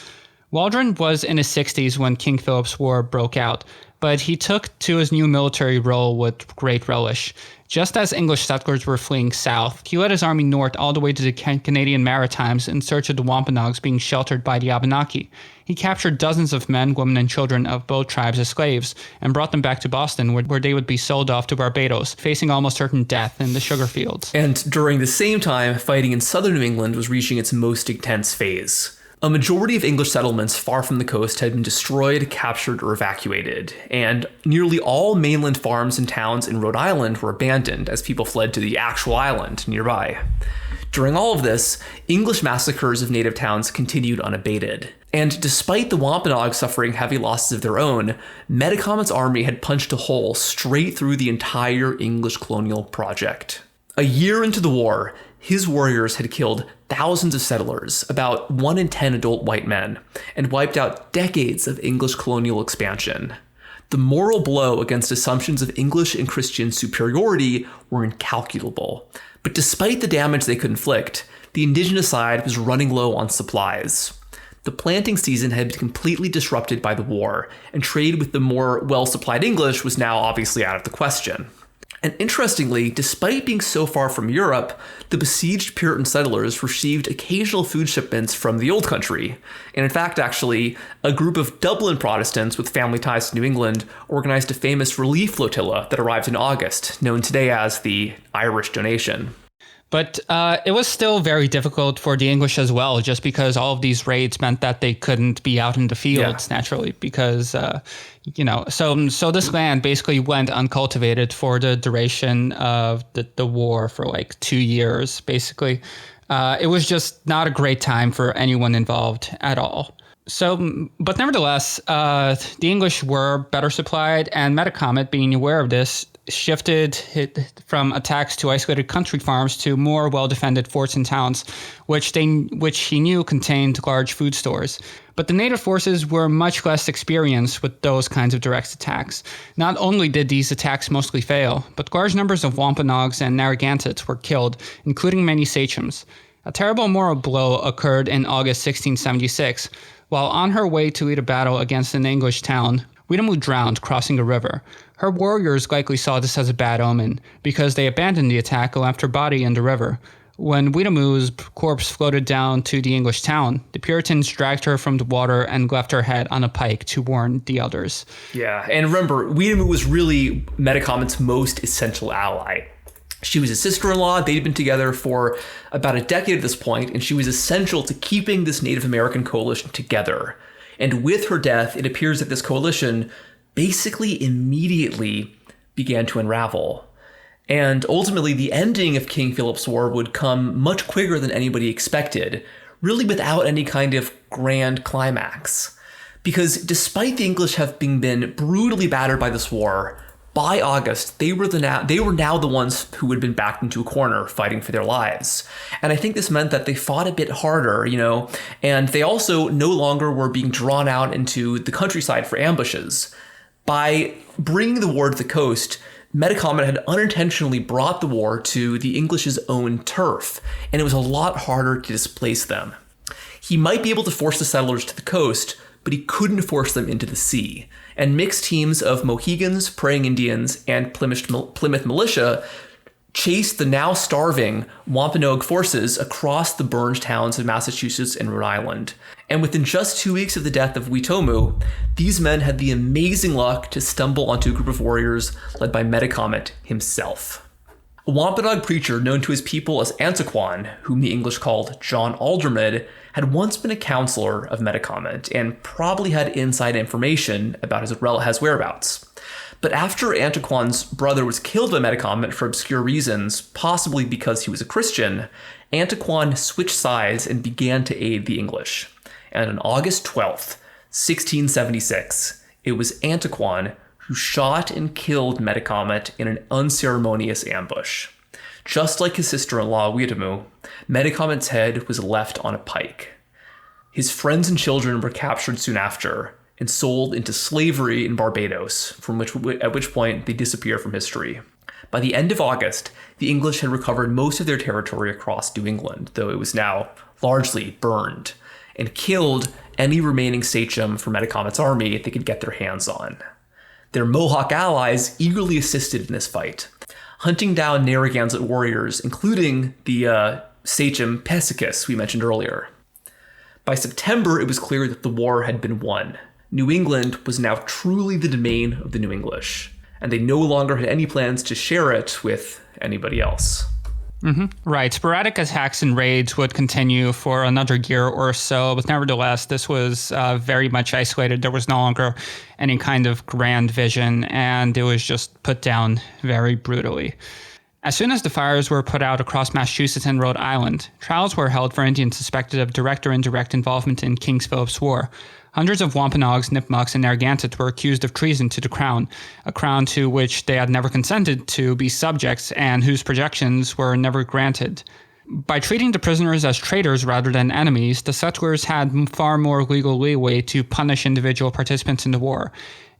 Waldron was in his 60s when King Philip's War broke out, but he took to his new military role with great relish. Just as English settlers were fleeing south, he led his army north all the way to the Canadian Maritimes in search of the Wampanoags being sheltered by the Abenaki. He captured dozens of men, women, and children of both tribes as slaves and brought them back to Boston, where they would be sold off to Barbados, facing almost certain death in the sugar fields. And during the same time, fighting in southern New England was reaching its most intense phase. A majority of English settlements far from the coast had been destroyed, captured, or evacuated, and nearly all mainland farms and towns in Rhode Island were abandoned as people fled to the actual island nearby. During all of this, English massacres of native towns continued unabated. And despite the Wampanoag suffering heavy losses of their own, Metacomet's army had punched a hole straight through the entire English colonial project. A year into the war, his warriors had killed thousands of settlers, about 1 in 10 adult white men, and wiped out decades of English colonial expansion. The moral blow against assumptions of English and Christian superiority were incalculable. But despite the damage they could inflict, the indigenous side was running low on supplies. The planting season had been completely disrupted by the war, and trade with the more well-supplied English was now obviously out of the question. And interestingly, despite being so far from Europe, the besieged Puritan settlers received occasional food shipments from the Old Country. And in fact, actually, a group of Dublin Protestants with family ties to New England organized a famous relief flotilla that arrived in August, known today as the Irish Donation. But it was still very difficult for the English as well, just because all of these raids meant that they couldn't be out in the fields naturally, because, so this land basically went uncultivated for the duration of the war for like 2 years, basically. It was just not a great time for anyone involved at all. So, but nevertheless, the English were better supplied, and Metacomet, being aware of this, shifted from attacks to isolated country farms to more well-defended forts and towns, which he knew contained large food stores. But the native forces were much less experienced with those kinds of direct attacks. Not only did these attacks mostly fail, but large numbers of Wampanoags and Narragansetts were killed, including many sachems. A terrible moral blow occurred in August 1676. While on her way to lead a battle against an English town, Weetamoo drowned crossing a river. Her warriors likely saw this as a bad omen, because they abandoned the attack and left her body in the river. When Weetamoo's corpse floated down to the English town, the Puritans dragged her from the water and left her head on a pike to warn the others. Yeah, and remember, Weetamoo was really Metacomet's most essential ally. She was his sister-in-law. They'd been together for about a decade at this point, and she was essential to keeping this Native American coalition together. And with her death, it appears that this coalition basically immediately began to unravel. And ultimately, the ending of King Philip's War would come much quicker than anybody expected, really without any kind of grand climax. Because despite the English having been brutally battered by this war, by August, they were now the ones who had been backed into a corner fighting for their lives. And I think this meant that they fought a bit harder, and they also no longer were being drawn out into the countryside for ambushes. By bringing the war to the coast, Metacomet had unintentionally brought the war to the English's own turf, and it was a lot harder to displace them. He might be able to force the settlers to the coast, but he couldn't force them into the sea. And mixed teams of Mohegans, Praying Indians, and Plymouth militia chased the now starving Wampanoag forces across the burned towns of Massachusetts and Rhode Island. And within just 2 weeks of the death of Weetamoo, these men had the amazing luck to stumble onto a group of warriors led by Metacomet himself. A Wampanoag preacher known to his people as Antiquan, whom the English called John Aldermid, had once been a counselor of Metacomet and probably had inside information about his whereabouts. But after Antiquan's brother was killed by Metacomet for obscure reasons, possibly because he was a Christian, Antiquan switched sides and began to aid the English. And on August 12th, 1676, it was Antiquan who shot and killed Metacomet in an unceremonious ambush. Just like his sister-in-law, Weetamoo, Metacomet's head was left on a pike. His friends and children were captured soon after and sold into slavery in Barbados, at which point they disappear from history. By the end of August, the English had recovered most of their territory across New England, though it was now largely burned, and killed any remaining sachem from Metacomet's army they could get their hands on. Their Mohawk allies eagerly assisted in this fight, hunting down Narragansett warriors, including the sachem Pesicus we mentioned earlier. By September, it was clear that the war had been won. New England was now truly the domain of the New English, and they no longer had any plans to share it with anybody else. Right. Sporadic attacks and raids would continue for another year or so, but nevertheless, this was very much isolated. There was no longer any kind of grand vision, and it was just put down very brutally. As soon as the fires were put out across Massachusetts and Rhode Island, trials were held for Indians suspected of direct or indirect involvement in King Philip's War. Hundreds of Wampanoags, Nipmucs, and Narragansett were accused of treason to the crown, a crown to which they had never consented to be subjects and whose projections were never granted. By treating the prisoners as traitors rather than enemies, the settlers had far more legal leeway to punish individual participants in the war.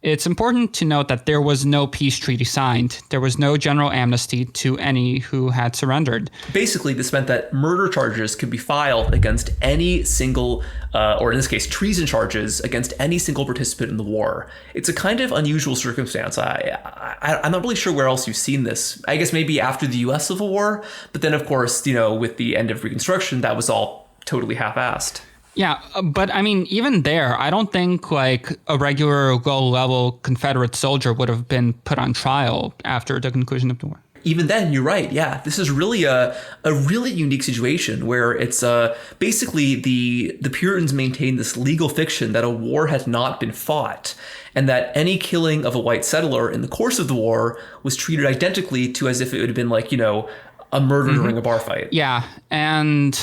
It's important to note that there was no peace treaty signed. There was no general amnesty to any who had surrendered. Basically, this meant that murder charges could be filed against any single, or in this case, treason charges against any single participant in the war. It's a kind of unusual circumstance. I'm not really sure where else you've seen this. I guess maybe after the U.S. Civil War, but then, of course, with the end of Reconstruction, that was all totally half-assed. Yeah, but I mean, even there, I don't think like a regular low-level Confederate soldier would have been put on trial after the conclusion of the war. Even then, you're right. Yeah, this is really a really unique situation where it's basically the Puritans maintained this legal fiction that a war had not been fought, and that any killing of a white settler in the course of the war was treated identically to as if it would have been like, a murder during a bar fight. Yeah, and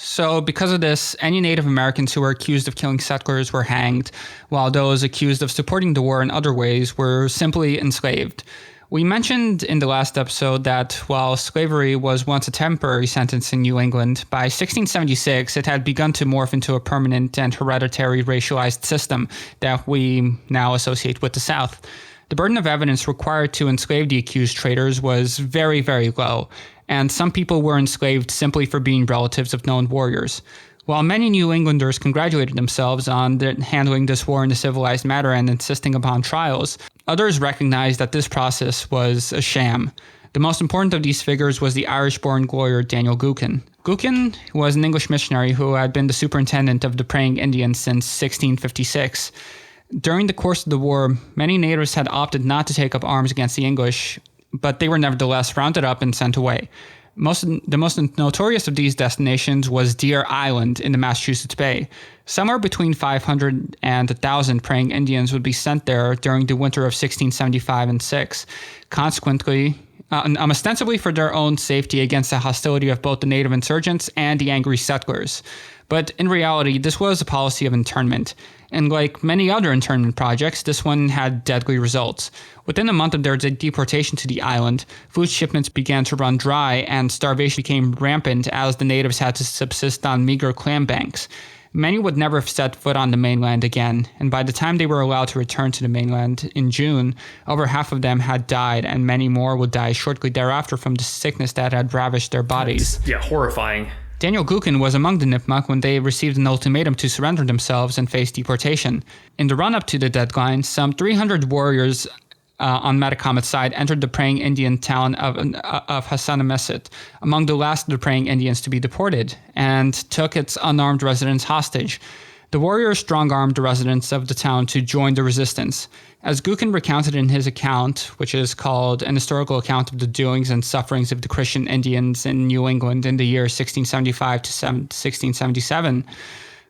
so because of this, any Native Americans who were accused of killing settlers were hanged, while those accused of supporting the war in other ways were simply enslaved. We mentioned in the last episode that while slavery was once a temporary sentence in New England, by 1676 it had begun to morph into a permanent and hereditary racialized system that we now associate with the South. The burden of evidence required to enslave the accused traitors was very, very low, and some people were enslaved simply for being relatives of known warriors. While many New Englanders congratulated themselves on handling this war in a civilized manner and insisting upon trials, others recognized that this process was a sham. The most important of these figures was the Irish-born lawyer Daniel Gookin. Gookin was an English missionary who had been the superintendent of the Praying Indians since 1656. During the course of the war, many natives had opted not to take up arms against the English, but they were nevertheless rounded up and sent away. The most notorious of these destinations was Deer Island in the Massachusetts Bay. Somewhere between 500 and 1,000 praying Indians would be sent there during the winter of 1675 and 6. Consequently, ostensibly for their own safety against the hostility of both the native insurgents and the angry settlers. But in reality, this was a policy of internment. And like many other internment projects, this one had deadly results. Within a month of their deportation to the island, food shipments began to run dry and starvation became rampant as the natives had to subsist on meager clam banks. Many would never have set foot on the mainland again, and by the time they were allowed to return to the mainland in June, over half of them had died, and many more would die shortly thereafter from the sickness that had ravished their bodies. Yeah, horrifying. Daniel Gookin was among the Nipmuc when they received an ultimatum to surrender themselves and face deportation. In the run-up to the deadline, some 300 warriors on Metacomet's side entered the praying Indian town of Hassanamesset, among the last of the praying Indians to be deported, and took its unarmed residents hostage. The warriors strong-armed the residents of the town to join the resistance. As Gookin recounted in his account, which is called An Historical Account of the Doings and Sufferings of the Christian Indians in New England in the year 1675 to 1677,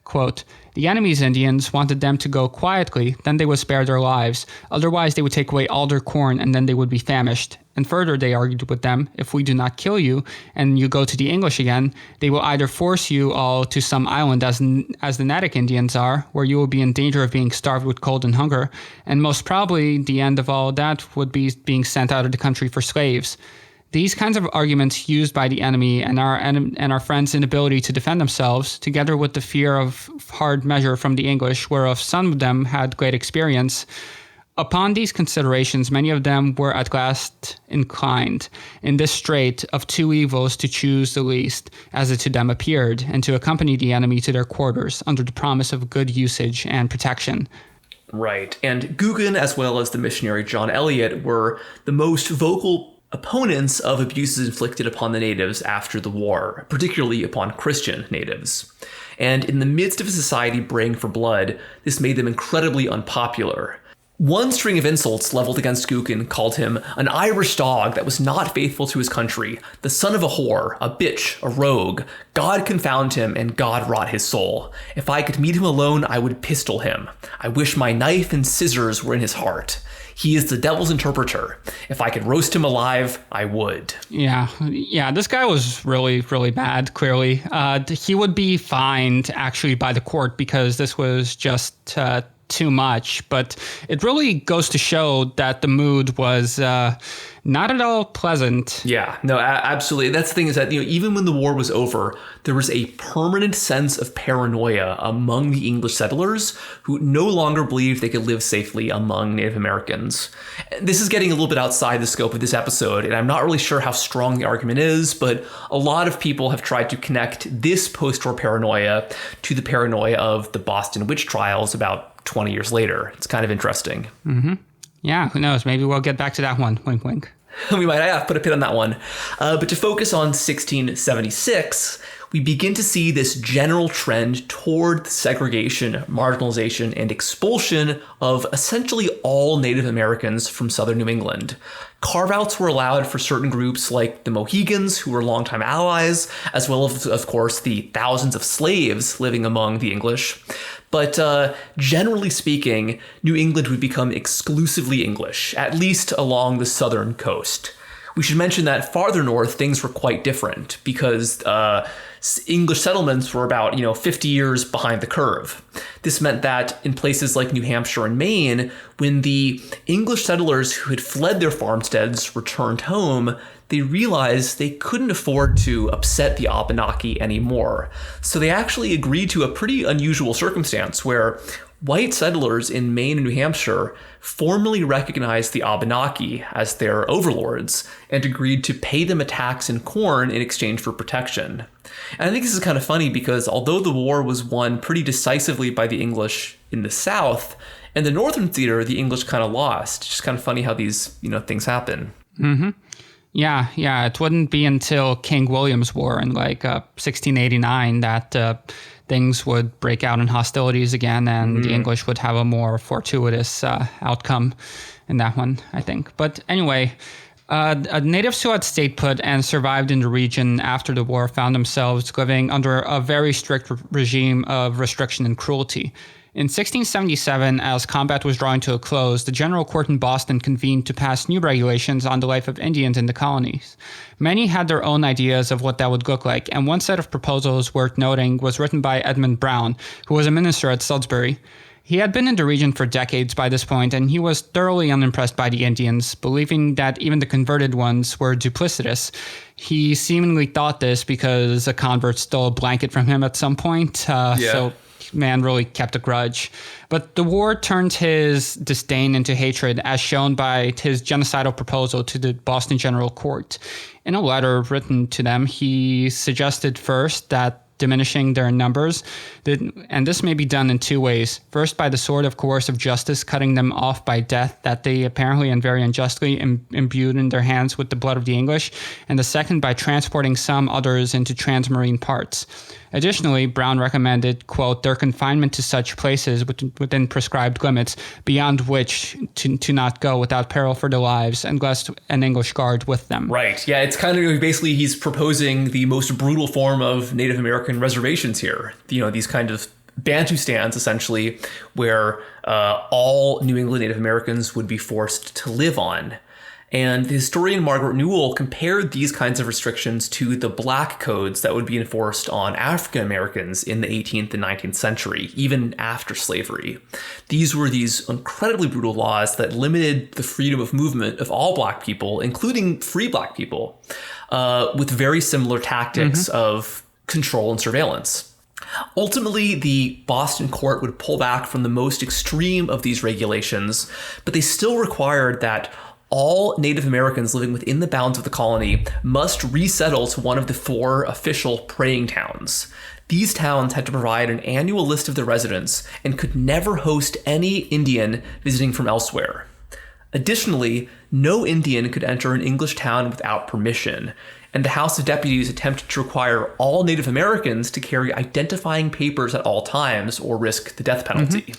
quote, "The enemy's Indians wanted them to go quietly, then they would spare their lives. Otherwise they would take away all their corn, and then they would be famished. And further, they argued with them, if we do not kill you, and you go to the English again, they will either force you all to some island as the Natick Indians are, where you will be in danger of being starved with cold and hunger, and most probably the end of all that would be being sent out of the country for slaves." These kinds of arguments used by the enemy and our friends' inability to defend themselves, together with the fear of hard measure from the English, whereof some of them had great experience. Upon these considerations, many of them were at last inclined, in this strait of two evils, to choose the least, as it to them appeared, and to accompany the enemy to their quarters, under the promise of good usage and protection. Right. And Guggen, as well as the missionary John Eliot, were the most vocal opponents of abuses inflicted upon the natives after the war, particularly upon Christian natives. And in the midst of a society braying for blood, this made them incredibly unpopular. One string of insults leveled against Guggen called him an Irish dog that was not faithful to his country, the son of a whore, a bitch, a rogue. God confound him and God rot his soul. If I could meet him alone, I would pistol him. I wish my knife and scissors were in his heart. He is the devil's interpreter. If I could roast him alive, I would. Yeah, this guy was really, really bad, clearly. He would be fined, actually, by the court because this was just too much. But it really goes to show that the mood was not at all pleasant. Yeah, no, absolutely. That's the thing is that, even when the war was over, there was a permanent sense of paranoia among the English settlers who no longer believed they could live safely among Native Americans. This is getting a little bit outside the scope of this episode, and I'm not really sure how strong the argument is, but a lot of people have tried to connect this post-war paranoia to the paranoia of the Boston witch trials about 20 years later. It's kind of interesting. Mm-hmm. Yeah, who knows? Maybe we'll get back to that one. Wink, wink. We might have put a pin on that one. But to focus on 1676, we begin to see this general trend toward segregation, marginalization, and expulsion of essentially all Native Americans from southern New England. Carve-outs were allowed for certain groups like the Mohegans, who were longtime allies, as well as, of course, the thousands of slaves living among the English. But generally speaking, New England would become exclusively English, at least along the southern coast. We should mention that farther north, things were quite different because English settlements were about 50 years behind the curve. This meant that in places like New Hampshire and Maine, when the English settlers who had fled their farmsteads returned home, they realized they couldn't afford to upset the Abenaki anymore. So they actually agreed to a pretty unusual circumstance where white settlers in Maine and New Hampshire formally recognized the Abenaki as their overlords and agreed to pay them a tax in corn in exchange for protection. And I think this is kind of funny because although the war was won pretty decisively by the English in the South, in the Northern theater, the English kind of lost. It's just kind of funny how these, things happen. Mm-hmm. Yeah. It wouldn't be until King William's War in 1689 that things would break out in hostilities again, and the English would have a more fortuitous outcome in that one, I think. But anyway, natives who had stayed put and survived in the region after the war found themselves living under a very strict regime of restriction and cruelty. In 1677, as combat was drawing to a close, the General Court in Boston convened to pass new regulations on the life of Indians in the colonies. Many had their own ideas of what that would look like, and one set of proposals worth noting was written by Edmund Brown, who was a minister at Salisbury. He had been in the region for decades by this point, and he was thoroughly unimpressed by the Indians, believing that even the converted ones were duplicitous. He seemingly thought this because a convert stole a blanket from him at some point, so man really kept a grudge. But the war turned his disdain into hatred, as shown by his genocidal proposal to the Boston General Court. In a letter written to them, he suggested first that diminishing their numbers, and this may be done in two ways. First, by the sword of coercive justice, cutting them off by death that they apparently and very unjustly imbued in their hands with the blood of the English, and the second by transporting some others into transmarine parts. Additionally, Brown recommended, quote, their confinement to such places within prescribed limits, beyond which to not go without peril for their lives, unless an English guard with them. Right. Yeah, it's kind of basically he's proposing the most brutal form of Native American reservations here. These kind of Bantustans, essentially, where all New England Native Americans would be forced to live on. And the historian Margaret Newell compared these kinds of restrictions to the black codes that would be enforced on African Americans in the 18th and 19th century, even after slavery. These were these incredibly brutal laws that limited the freedom of movement of all black people, including free black people, with very similar tactics of control and surveillance. Ultimately, the Boston court would pull back from the most extreme of these regulations, but they still required that all Native Americans living within the bounds of the colony must resettle to one of the 4 official praying towns. These towns had to provide an annual list of their residents and could never host any Indian visiting from elsewhere. Additionally, no Indian could enter an English town without permission, and the House of Deputies attempted to require all Native Americans to carry identifying papers at all times or risk the death penalty.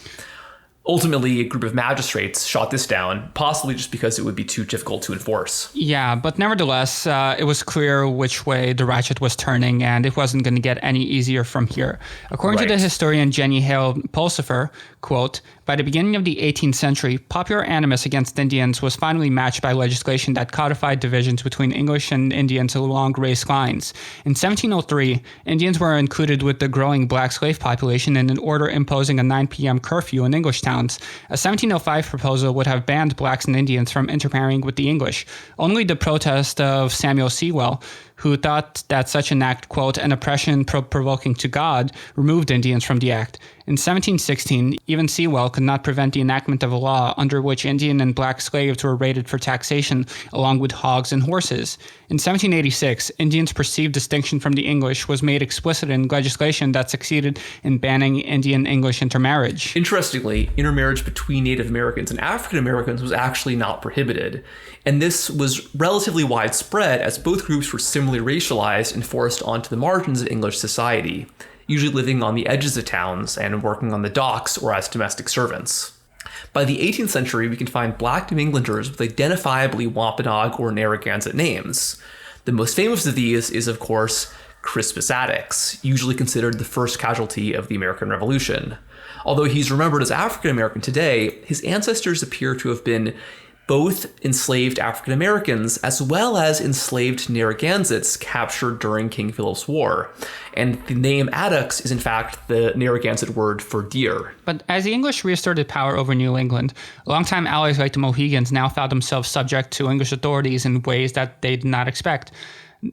Ultimately, a group of magistrates shot this down, possibly just because it would be too difficult to enforce. Yeah, but nevertheless, it was clear which way the ratchet was turning, and it wasn't going to get any easier from here. According to the historian Jenny Hale Pulsifer, quote, by the beginning of the 18th century, popular animus against Indians was finally matched by legislation that codified divisions between English and Indians along race lines. In 1703, Indians were included with the growing black slave population in an order imposing a 9 p.m. curfew in English towns. A 1705 proposal would have banned blacks and Indians from intermarrying with the English. Only the protest of Samuel Sewall, who thought that such an act, quote, an oppression provoking to God, removed Indians from the act. In 1716, even Sewall could not prevent the enactment of a law under which Indian and black slaves were rated for taxation, along with hogs and horses. In 1786, Indians' perceived distinction from the English was made explicit in legislation that succeeded in banning Indian-English intermarriage. Interestingly, intermarriage between Native Americans and African Americans was actually not prohibited, and this was relatively widespread as both groups were similarly racialized and forced onto the margins of English society, usually living on the edges of towns and working on the docks or as domestic servants. By the 18th century, we can find black New Englanders with identifiably Wampanoag or Narragansett names. The most famous of these is, of course, Crispus Attucks, usually considered the first casualty of the American Revolution. Although he's remembered as African American today, his ancestors appear to have been both enslaved African Americans as well as enslaved Narragansetts captured during King Philip's War. And the name Attucks is in fact the Narragansett word for deer. But as the English reasserted power over New England, longtime allies like the Mohegans now found themselves subject to English authorities in ways that they did not expect.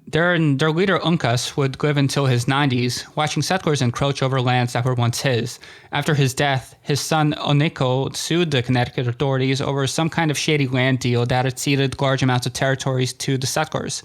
Their leader Uncas would live until his 90s, watching settlers encroach over lands that were once his. After his death, his son Oneko sued the Connecticut authorities over some kind of shady land deal that had ceded large amounts of territories to the settlers.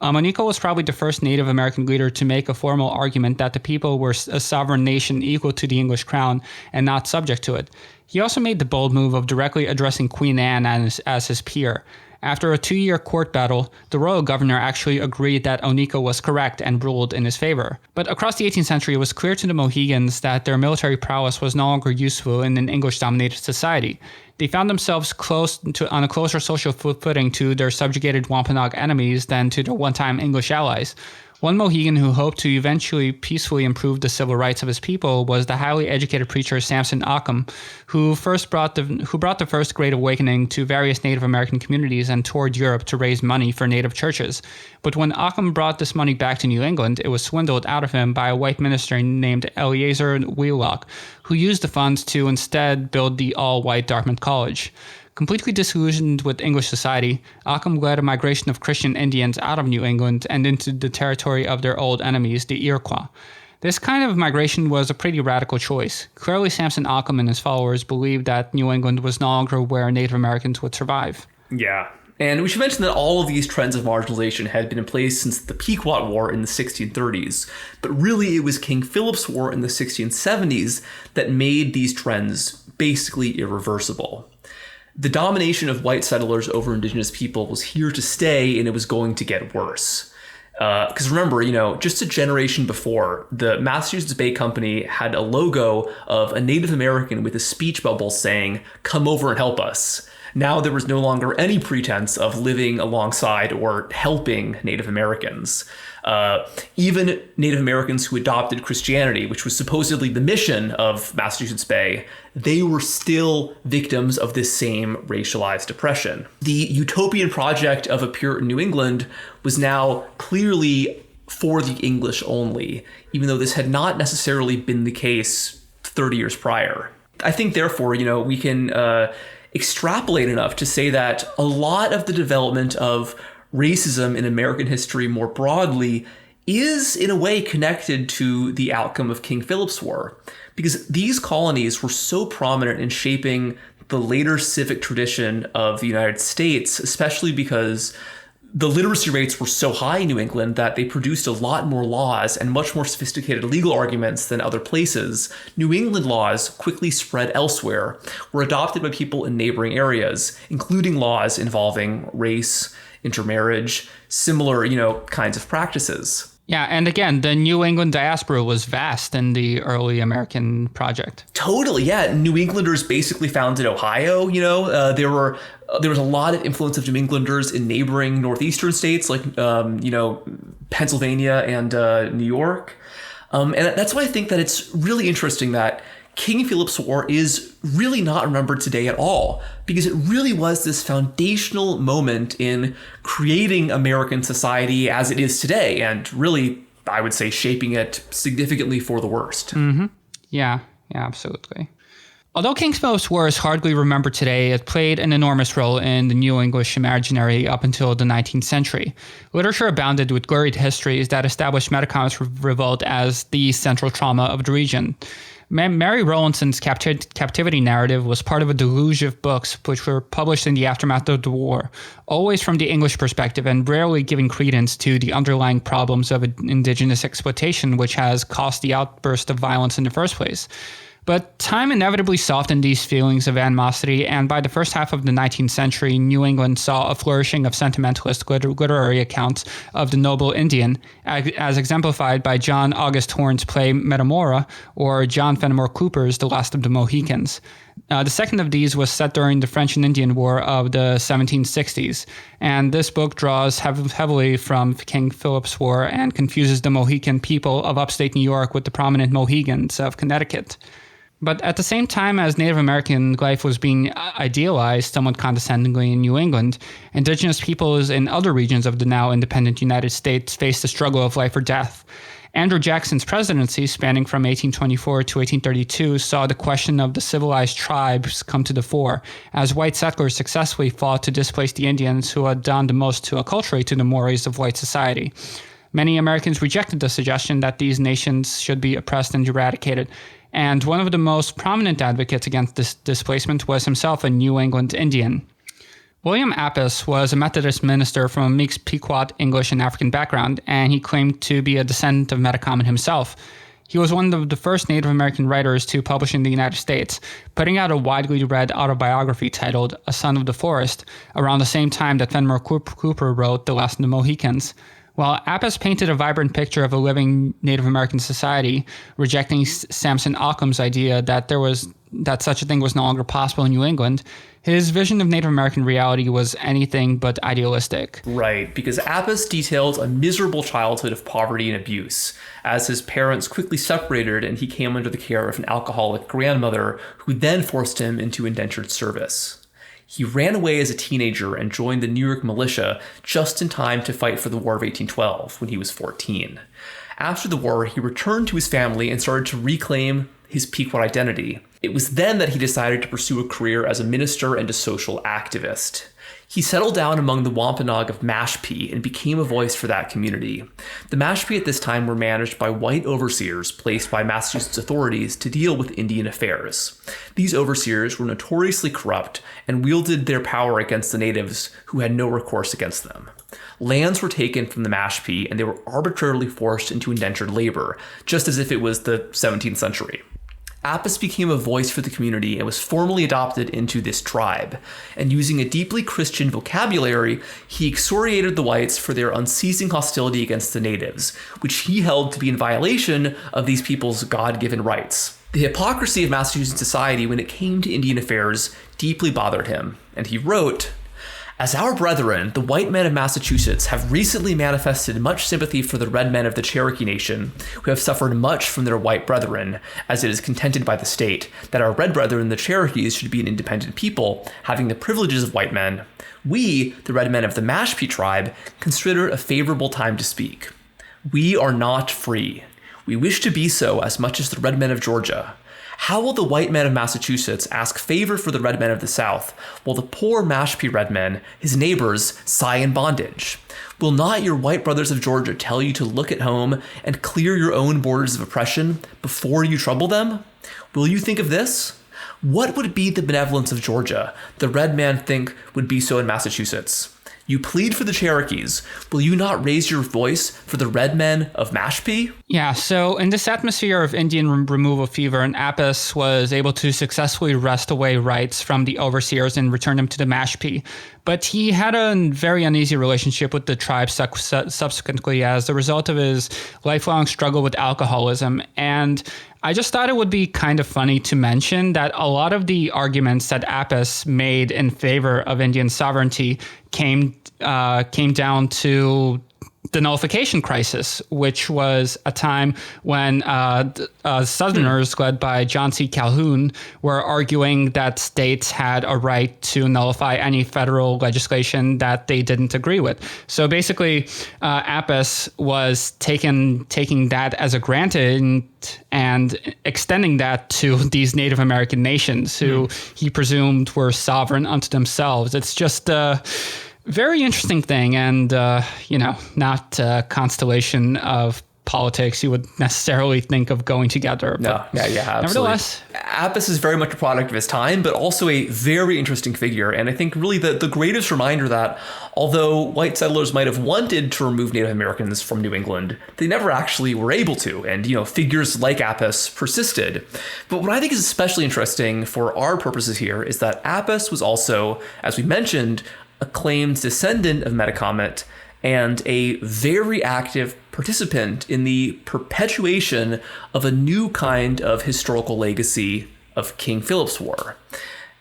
Oneko was probably the first Native American leader to make a formal argument that the people were a sovereign nation equal to the English crown and not subject to it. He also made the bold move of directly addressing Queen Anne as his peer. After a 2-year court battle, the royal governor actually agreed that Oneko was correct and ruled in his favor. But across the 18th century, it was clear to the Mohegans that their military prowess was no longer useful in an English-dominated society. They found themselves on a closer social footing to their subjugated Wampanoag enemies than to their one-time English allies. One Mohegan who hoped to eventually peacefully improve the civil rights of his people was the highly educated preacher Samson Occam, who brought the First Great Awakening to various Native American communities and toured Europe to raise money for Native churches. But when Occam brought this money back to New England, it was swindled out of him by a white minister named Eleazar Wheelock, who used the funds to instead build the all-white Dartmouth College. Completely disillusioned with English society, Occam led a migration of Christian Indians out of New England and into the territory of their old enemies, the Iroquois. This kind of migration was a pretty radical choice. Clearly, Samson Occam and his followers believed that New England was no longer where Native Americans would survive. Yeah. And we should mention that all of these trends of marginalization had been in place since the Pequot War in the 1630s, but really it was King Philip's War in the 1670s that made these trends basically irreversible. The domination of white settlers over indigenous people was here to stay, and it was going to get worse. Because remember, just a generation before, the Massachusetts Bay Company had a logo of a Native American with a speech bubble saying, "Come over and help us." Now there was no longer any pretense of living alongside or helping Native Americans. Even Native Americans who adopted Christianity, which was supposedly the mission of Massachusetts Bay, they were still victims of this same racialized oppression. The utopian project of a Puritan New England was now clearly for the English only, even though this had not necessarily been the case 30 years prior. I think, therefore, we can extrapolate enough to say that a lot of the development of racism in American history more broadly is in a way connected to the outcome of King Philip's War, because these colonies were so prominent in shaping the later civic tradition of the United States, especially because the literacy rates were so high in New England that they produced a lot more laws and much more sophisticated legal arguments than other places. New England laws quickly spread elsewhere, were adopted by people in neighboring areas, including laws involving race, intermarriage, similar, kinds of practices. Yeah, and again, the New England diaspora was vast in the early American project. Totally, yeah. New Englanders basically founded Ohio, there was a lot of influence of New Englanders in neighboring northeastern states like, Pennsylvania and New York. And that's why I think that it's really interesting that King Philip's War is really not remembered today at all, because it really was this foundational moment in creating American society as it is today, and really, I would say, shaping it significantly for the worst. Mm-hmm. Yeah, absolutely. Although King Philip's War is hardly remembered today, it played an enormous role in the New English imaginary up until the 19th century. Literature abounded with gloried histories that established Metacomet's revolt as the central trauma of the region. Mary Rowlandson's captivity narrative was part of a deluge of books which were published in the aftermath of the war, always from the English perspective and rarely giving credence to the underlying problems of indigenous exploitation, which has caused the outburst of violence in the first place. But time inevitably softened these feelings of animosity, and by the first half of the 19th century, New England saw a flourishing of sentimentalist literary accounts of the noble Indian, as exemplified by John August Horne's play Metamora, or John Fenimore Cooper's The Last of the Mohicans. The second of these was set during the French and Indian War of the 1760s, and this book draws heavily from King Philip's War and confuses the Mohican people of upstate New York with the prominent Mohegans of Connecticut. But at the same time as Native American life was being idealized somewhat condescendingly in New England, indigenous peoples in other regions of the now independent United States faced a struggle of life or death. Andrew Jackson's presidency, spanning from 1824 to 1832, saw the question of the civilized tribes come to the fore, as white settlers successfully fought to displace the Indians who had done the most to acculturate to the mores of white society. Many Americans rejected the suggestion that these nations should be oppressed and eradicated, and one of the most prominent advocates against this displacement was himself a New England Indian. William Appice was a Methodist minister from a mixed Pequot, English, and African background, and he claimed to be a descendant of Metacomet himself. He was one of the first Native American writers to publish in the United States, putting out a widely read autobiography titled A Son of the Forest, around the same time that Fenimore Cooper wrote The Last of the Mohicans. While Appice painted a vibrant picture of a living Native American society, rejecting Samson Occam's idea that such a thing was no longer possible in New England, his vision of Native American reality was anything but idealistic. Right, because Appice detailed a miserable childhood of poverty and abuse, as his parents quickly separated and he came under the care of an alcoholic grandmother who then forced him into indentured service. He ran away as a teenager and joined the New York militia just in time to fight for the War of 1812 when he was 14. After the war, he returned to his family and started to reclaim his Pequot identity. It was then that he decided to pursue a career as a minister and a social activist. He settled down among the Wampanoag of Mashpee and became a voice for that community. The Mashpee at this time were managed by white overseers placed by Massachusetts authorities to deal with Indian affairs. These overseers were notoriously corrupt and wielded their power against the natives who had no recourse against them. Lands were taken from the Mashpee and they were arbitrarily forced into indentured labor, just as if it was the 17th century. Appice became a voice for the community and was formally adopted into this tribe. And using a deeply Christian vocabulary, he excoriated the whites for their unceasing hostility against the natives, which he held to be in violation of these people's God-given rights. The hypocrisy of Massachusetts society when it came to Indian affairs deeply bothered him, and he wrote, "As our brethren, the white men of Massachusetts, have recently manifested much sympathy for the red men of the Cherokee Nation, who have suffered much from their white brethren, as it is contended by the state, that our red brethren, the Cherokees, should be an independent people, having the privileges of white men, we, the red men of the Mashpee tribe, consider a favorable time to speak. We are not free. We wish to be so as much as the red men of Georgia. How will the white men of Massachusetts ask favor for the red men of the South, while the poor Mashpee red men, his neighbors, sigh in bondage? Will not your white brothers of Georgia tell you to look at home and clear your own borders of oppression before you trouble them? Will you think of this? What would be the benevolence of Georgia? The red man think would be so in Massachusetts. You plead for the Cherokees. Will you not raise your voice for the red men of Mashpee? Yeah, so in this atmosphere of Indian removal fever, Apis was able to successfully wrest away rights from the overseers and return them to the Mashpee. But he had a very uneasy relationship with the tribe subsequently as a result of his lifelong struggle with alcoholism. And I just thought it would be kind of funny to mention that a lot of the arguments that Apis made in favor of Indian sovereignty came down to the nullification crisis, which was a time when Southerners led by John C. Calhoun were arguing that states had a right to nullify any federal legislation that they didn't agree with. So basically, Apis was taking that as a granted and extending that to these Native American nations who he presumed were sovereign unto themselves. It's just very interesting thing, and not a constellation of politics you would necessarily think of going together. No, absolutely. Nevertheless, Apis is very much a product of his time, but also a very interesting figure. And I think really the greatest reminder that although white settlers might have wanted to remove Native Americans from New England, they never actually were able to. And, figures like Apis persisted. But what I think is especially interesting for our purposes here is that Apis was also, as we mentioned, a claimed descendant of Metacomet and a very active participant in the perpetuation of a new kind of historical legacy of King Philip's War.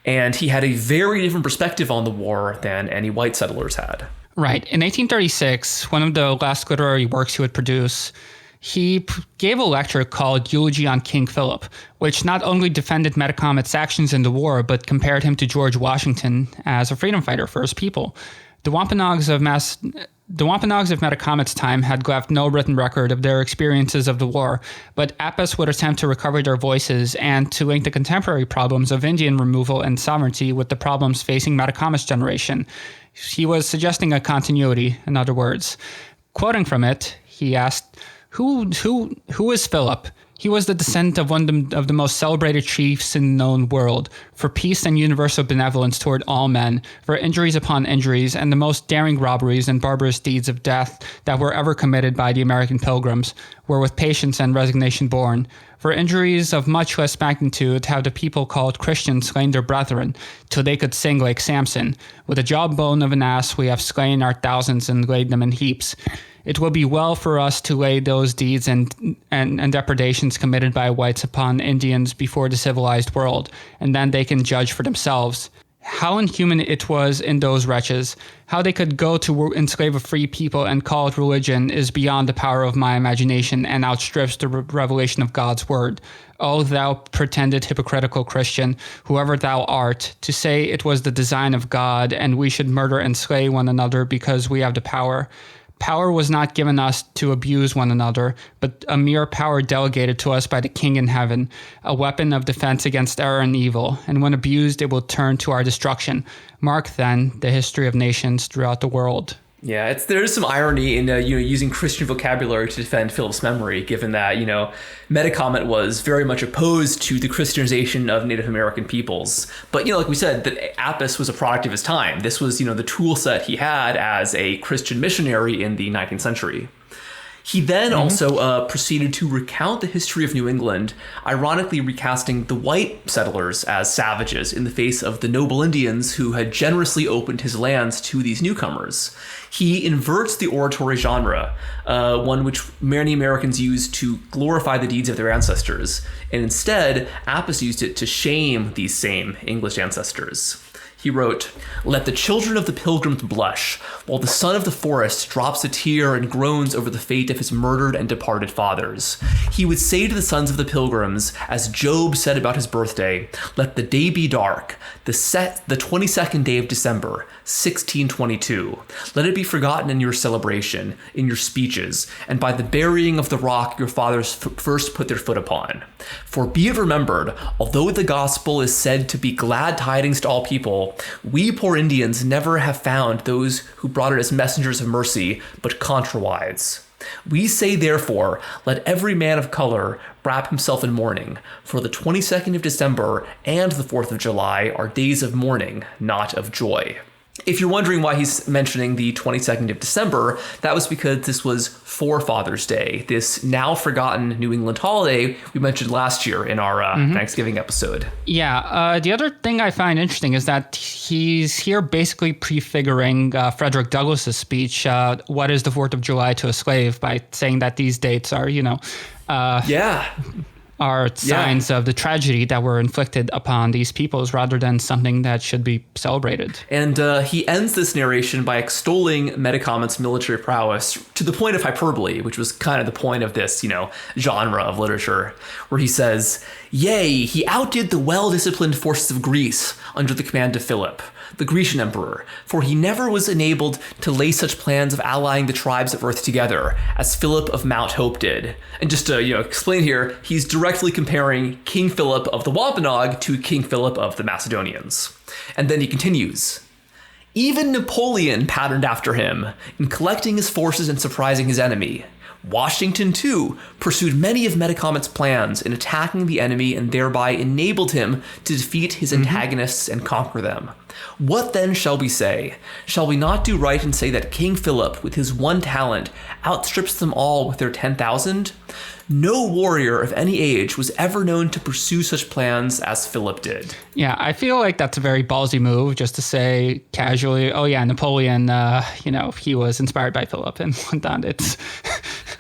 And he had a very different perspective on the war than any white settlers had. Right. In 1836, one of the last literary works he would produce, he gave a lecture called Eulogy on King Philip, which not only defended Metacomet's actions in the war, but compared him to George Washington as a freedom fighter for his people. The Wampanoags of Metacomet's time had left no written record of their experiences of the war, but Apis would attempt to recover their voices and to link the contemporary problems of Indian removal and sovereignty with the problems facing Metacomet's generation. He was suggesting a continuity, in other words. Quoting from it, he asked, Who is Philip? He was the descendant of one of the most celebrated chiefs in the known world, for peace and universal benevolence toward all men, for injuries upon injuries, and the most daring robberies and barbarous deeds of death that were ever committed by the American pilgrims, were with patience and resignation borne. For injuries of much less magnitude have the people called Christians slain their brethren, till they could sing like Samson. With the jawbone of an ass we have slain our thousands and laid them in heaps. It will be well for us to lay those deeds and depredations committed by whites upon Indians before the civilized world, and then they can judge for themselves. How inhuman it was in those wretches, how they could go to enslave a free people and call it religion is beyond the power of my imagination and outstrips the revelation of God's word. O thou pretended hypocritical Christian, whoever thou art, to say it was the design of God and we should murder and slay one another because we have the power. Power was not given us to abuse one another, but a mere power delegated to us by the King in heaven, a weapon of defense against error and evil, and when abused it will turn to our destruction. Mark, then, the history of nations throughout the world. Yeah, there is some irony in using Christian vocabulary to defend Philip's memory, given that Metacomet was very much opposed to the Christianization of Native American peoples. But like we said, that Apis was a product of his time. This was the tool set he had as a Christian missionary in the 19th century. He then also proceeded to recount the history of New England, ironically recasting the white settlers as savages in the face of the noble Indians who had generously opened his lands to these newcomers. He inverts the oratory genre, one which many Americans use to glorify the deeds of their ancestors, and instead, Apis used it to shame these same English ancestors. He wrote, "Let the children of the pilgrims blush, while the son of the forest drops a tear and groans over the fate of his murdered and departed fathers. He would say to the sons of the pilgrims, as Job said about his birthday, let the day be dark, the 22nd day of December, 1622. Let it be forgotten in your celebration, in your speeches, and by the burying of the rock your fathers first put their foot upon. For be it remembered, although the gospel is said to be glad tidings to all people, we poor Indians never have found those who brought it as messengers of mercy, but contrawives. We say, therefore, let every man of color wrap himself in mourning, for the 22nd of December and the 4th of July are days of mourning, not of joy. If you're wondering why he's mentioning the 22nd of December, that was because this was for Father's Day, this now forgotten New England holiday we mentioned last year in our Thanksgiving episode. Yeah, the other thing I find interesting is that he's here basically prefiguring Frederick Douglass's speech, What is the 4th of July to a Slave, by saying that these dates are, are signs of the tragedy that were inflicted upon these peoples rather than something that should be celebrated. And he ends this narration by extolling Metacomet's military prowess to the point of hyperbole, which was kind of the point of this, genre of literature, where he says, "Yea, he outdid the well-disciplined forces of Greece under the command of Philip, the Grecian emperor, for he never was enabled to lay such plans of allying the tribes of earth together as Philip of Mount Hope did." And just to explain here, he's directly comparing King Philip of the Wampanoag to King Philip of the Macedonians. And then he continues, "Even Napoleon patterned after him in collecting his forces and surprising his enemy. Washington, too, pursued many of Metacomet's plans in attacking the enemy and thereby enabled him to defeat his antagonists and conquer them. What then shall we say? Shall we not do right and say that King Philip, with his one talent, outstrips them all with their 10,000? No warrior of any age was ever known to pursue such plans as Philip did." Yeah, I feel like that's a very ballsy move, just to say casually, oh yeah, Napoleon, he was inspired by Philip and whatnot. It's...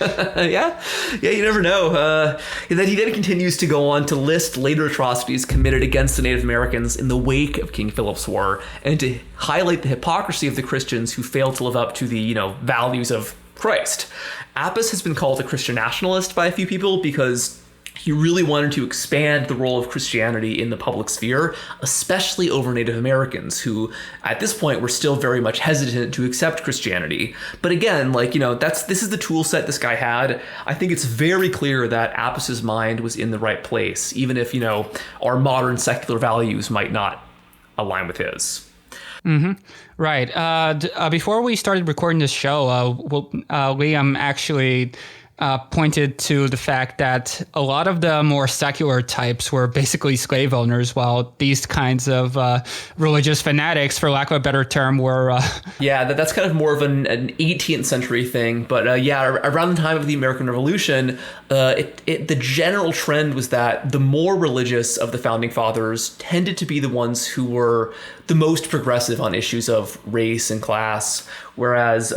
Yeah, you never know. Then he continues to go on to list later atrocities committed against the Native Americans in the wake of King Philip's War, and to highlight the hypocrisy of the Christians who failed to live up to the, values of Christ. Appice has been called a Christian nationalist by a few people because he really wanted to expand the role of Christianity in the public sphere, especially over Native Americans, who at this point were still very much hesitant to accept Christianity. But again, this is the tool set this guy had. I think it's very clear that Appice's mind was in the right place, even if, our modern secular values might not align with his. Mm-hmm. Right. Before we started recording this show, Liam actually pointed to the fact that a lot of the more secular types were basically slave owners, while these kinds of religious fanatics, for lack of a better term, were... Yeah, that's kind of more of an 18th century thing. But around the time of the American Revolution, the general trend was that the more religious of the founding fathers tended to be the ones who were the most progressive on issues of race and class, whereas...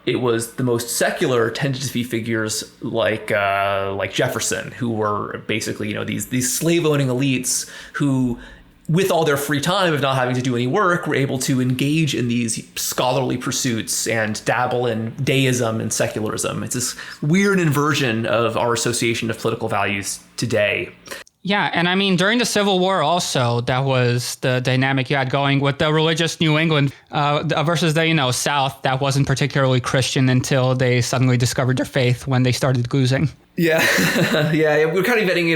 it was the most secular tended to be figures like Jefferson, who were basically, these slave-owning elites who, with all their free time of not having to do any work, were able to engage in these scholarly pursuits and dabble in deism and secularism. It's this weird inversion of our association of political values today. Yeah, and I mean, during the Civil War also, that was the dynamic you had going with the religious New England versus the, South that wasn't particularly Christian until they suddenly discovered their faith when they started losing. Yeah, yeah, we're kind of getting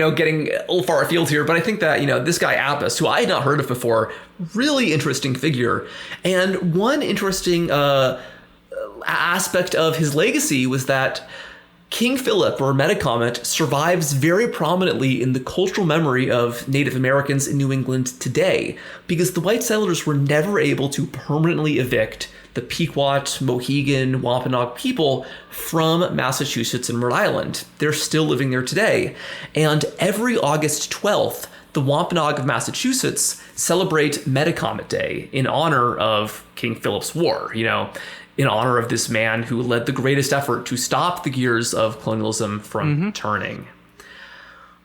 a little far afield here, but I think that, this guy Appice, who I had not heard of before, really interesting figure. And one interesting aspect of his legacy was that King Philip, or Metacomet, survives very prominently in the cultural memory of Native Americans in New England today, because the white settlers were never able to permanently evict the Pequot, Mohegan, Wampanoag people from Massachusetts and Rhode Island. They're still living there today. And every August 12th, the Wampanoag of Massachusetts celebrate Metacomet Day in honor of King Philip's War, in honor of this man who led the greatest effort to stop the gears of colonialism from turning.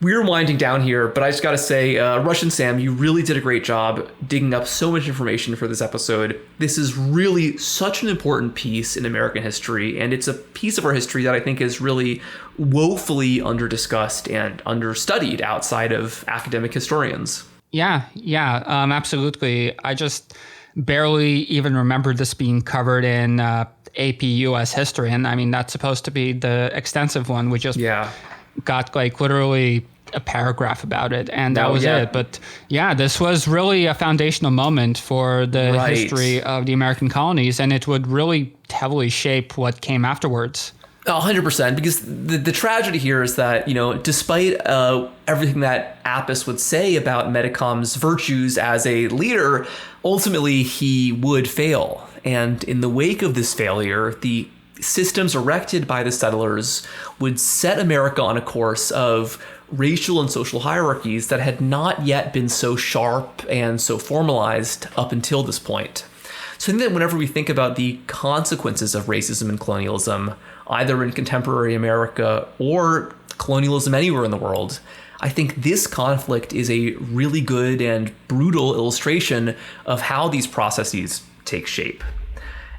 We're winding down here, but I just got to say, Russian Sam, you really did a great job digging up so much information for this episode. This is really such an important piece in American history, and it's a piece of our history that I think is really woefully underdiscussed and understudied outside of academic historians. Yeah, absolutely. I just barely even remembered this being covered in AP US history. And I mean, that's supposed to be the extensive one. We just got literally a paragraph about it, and that was it. But this was really a foundational moment for the history of the American colonies, and it would really heavily shape what came afterwards. 100%, because the tragedy here is that, despite everything that Appice would say about Metacom's virtues as a leader, ultimately he would fail. And in the wake of this failure, the systems erected by the settlers would set America on a course of racial and social hierarchies that had not yet been so sharp and so formalized up until this point. So I think that whenever we think about the consequences of racism and colonialism, either in contemporary America or colonialism anywhere in the world, I think this conflict is a really good and brutal illustration of how these processes take shape.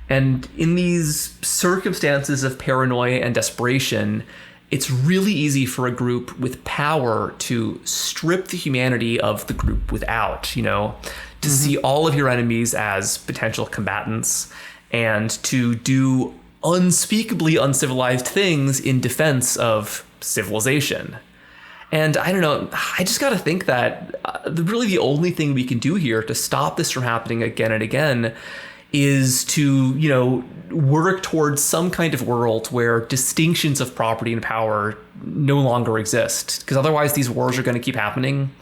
And in these circumstances of paranoia and desperation, it's really easy for a group with power to strip the humanity of the group without, to see all of your enemies as potential combatants and to do unspeakably uncivilized things in defense of civilization. And I don't know, I just got to think that really the only thing we can do here to stop this from happening again and again is to, work towards some kind of world where distinctions of property and power no longer exist. Because otherwise these wars are going to keep happening.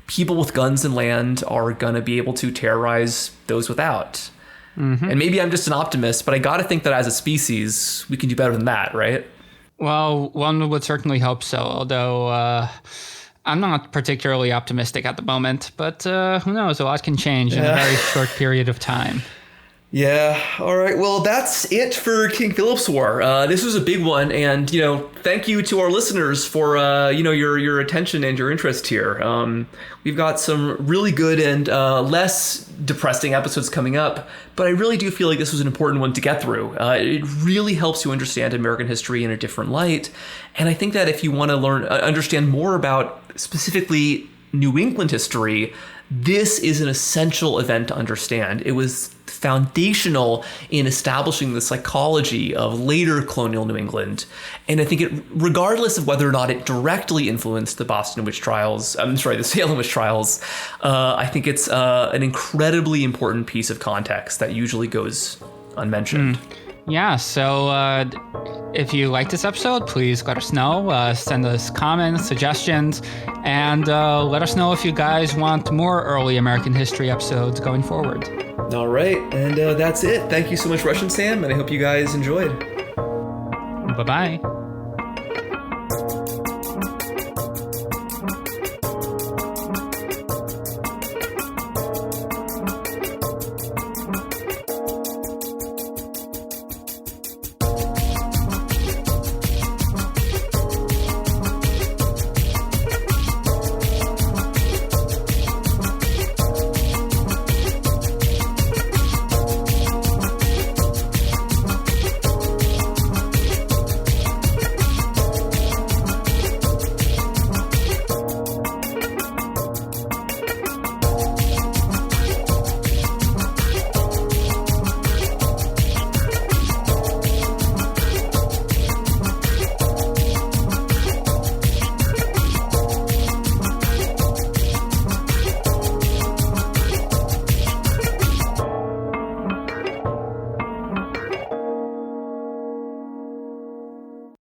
People with guns and land are going to be able to terrorize those without. And maybe I'm just an optimist, but I got to think that as a species, we can do better than that, right? Well, one would certainly hope so, although I'm not particularly optimistic at the moment. But who knows? A lot can change in a very short period of time. Yeah. All right. Well, that's it for King Philip's War. This was a big one. And, thank you to our listeners for, your attention and your interest here. We've got some really good and less depressing episodes coming up. But I really do feel like this was an important one to get through. It really helps you understand American history in a different light. And I think that if you want to understand more about specifically New England history, this is an essential event to understand. It was foundational in establishing the psychology of later colonial New England. And I think regardless of whether or not it directly influenced the the Salem witch trials, I think it's an incredibly important piece of context that usually goes unmentioned. Yeah, so if you like this episode, please let us know. Send us comments, suggestions, and let us know if you guys want more early American history episodes going forward. All right, and that's it. Thank you so much, Russian Sam, and I hope you guys enjoyed. Bye-bye.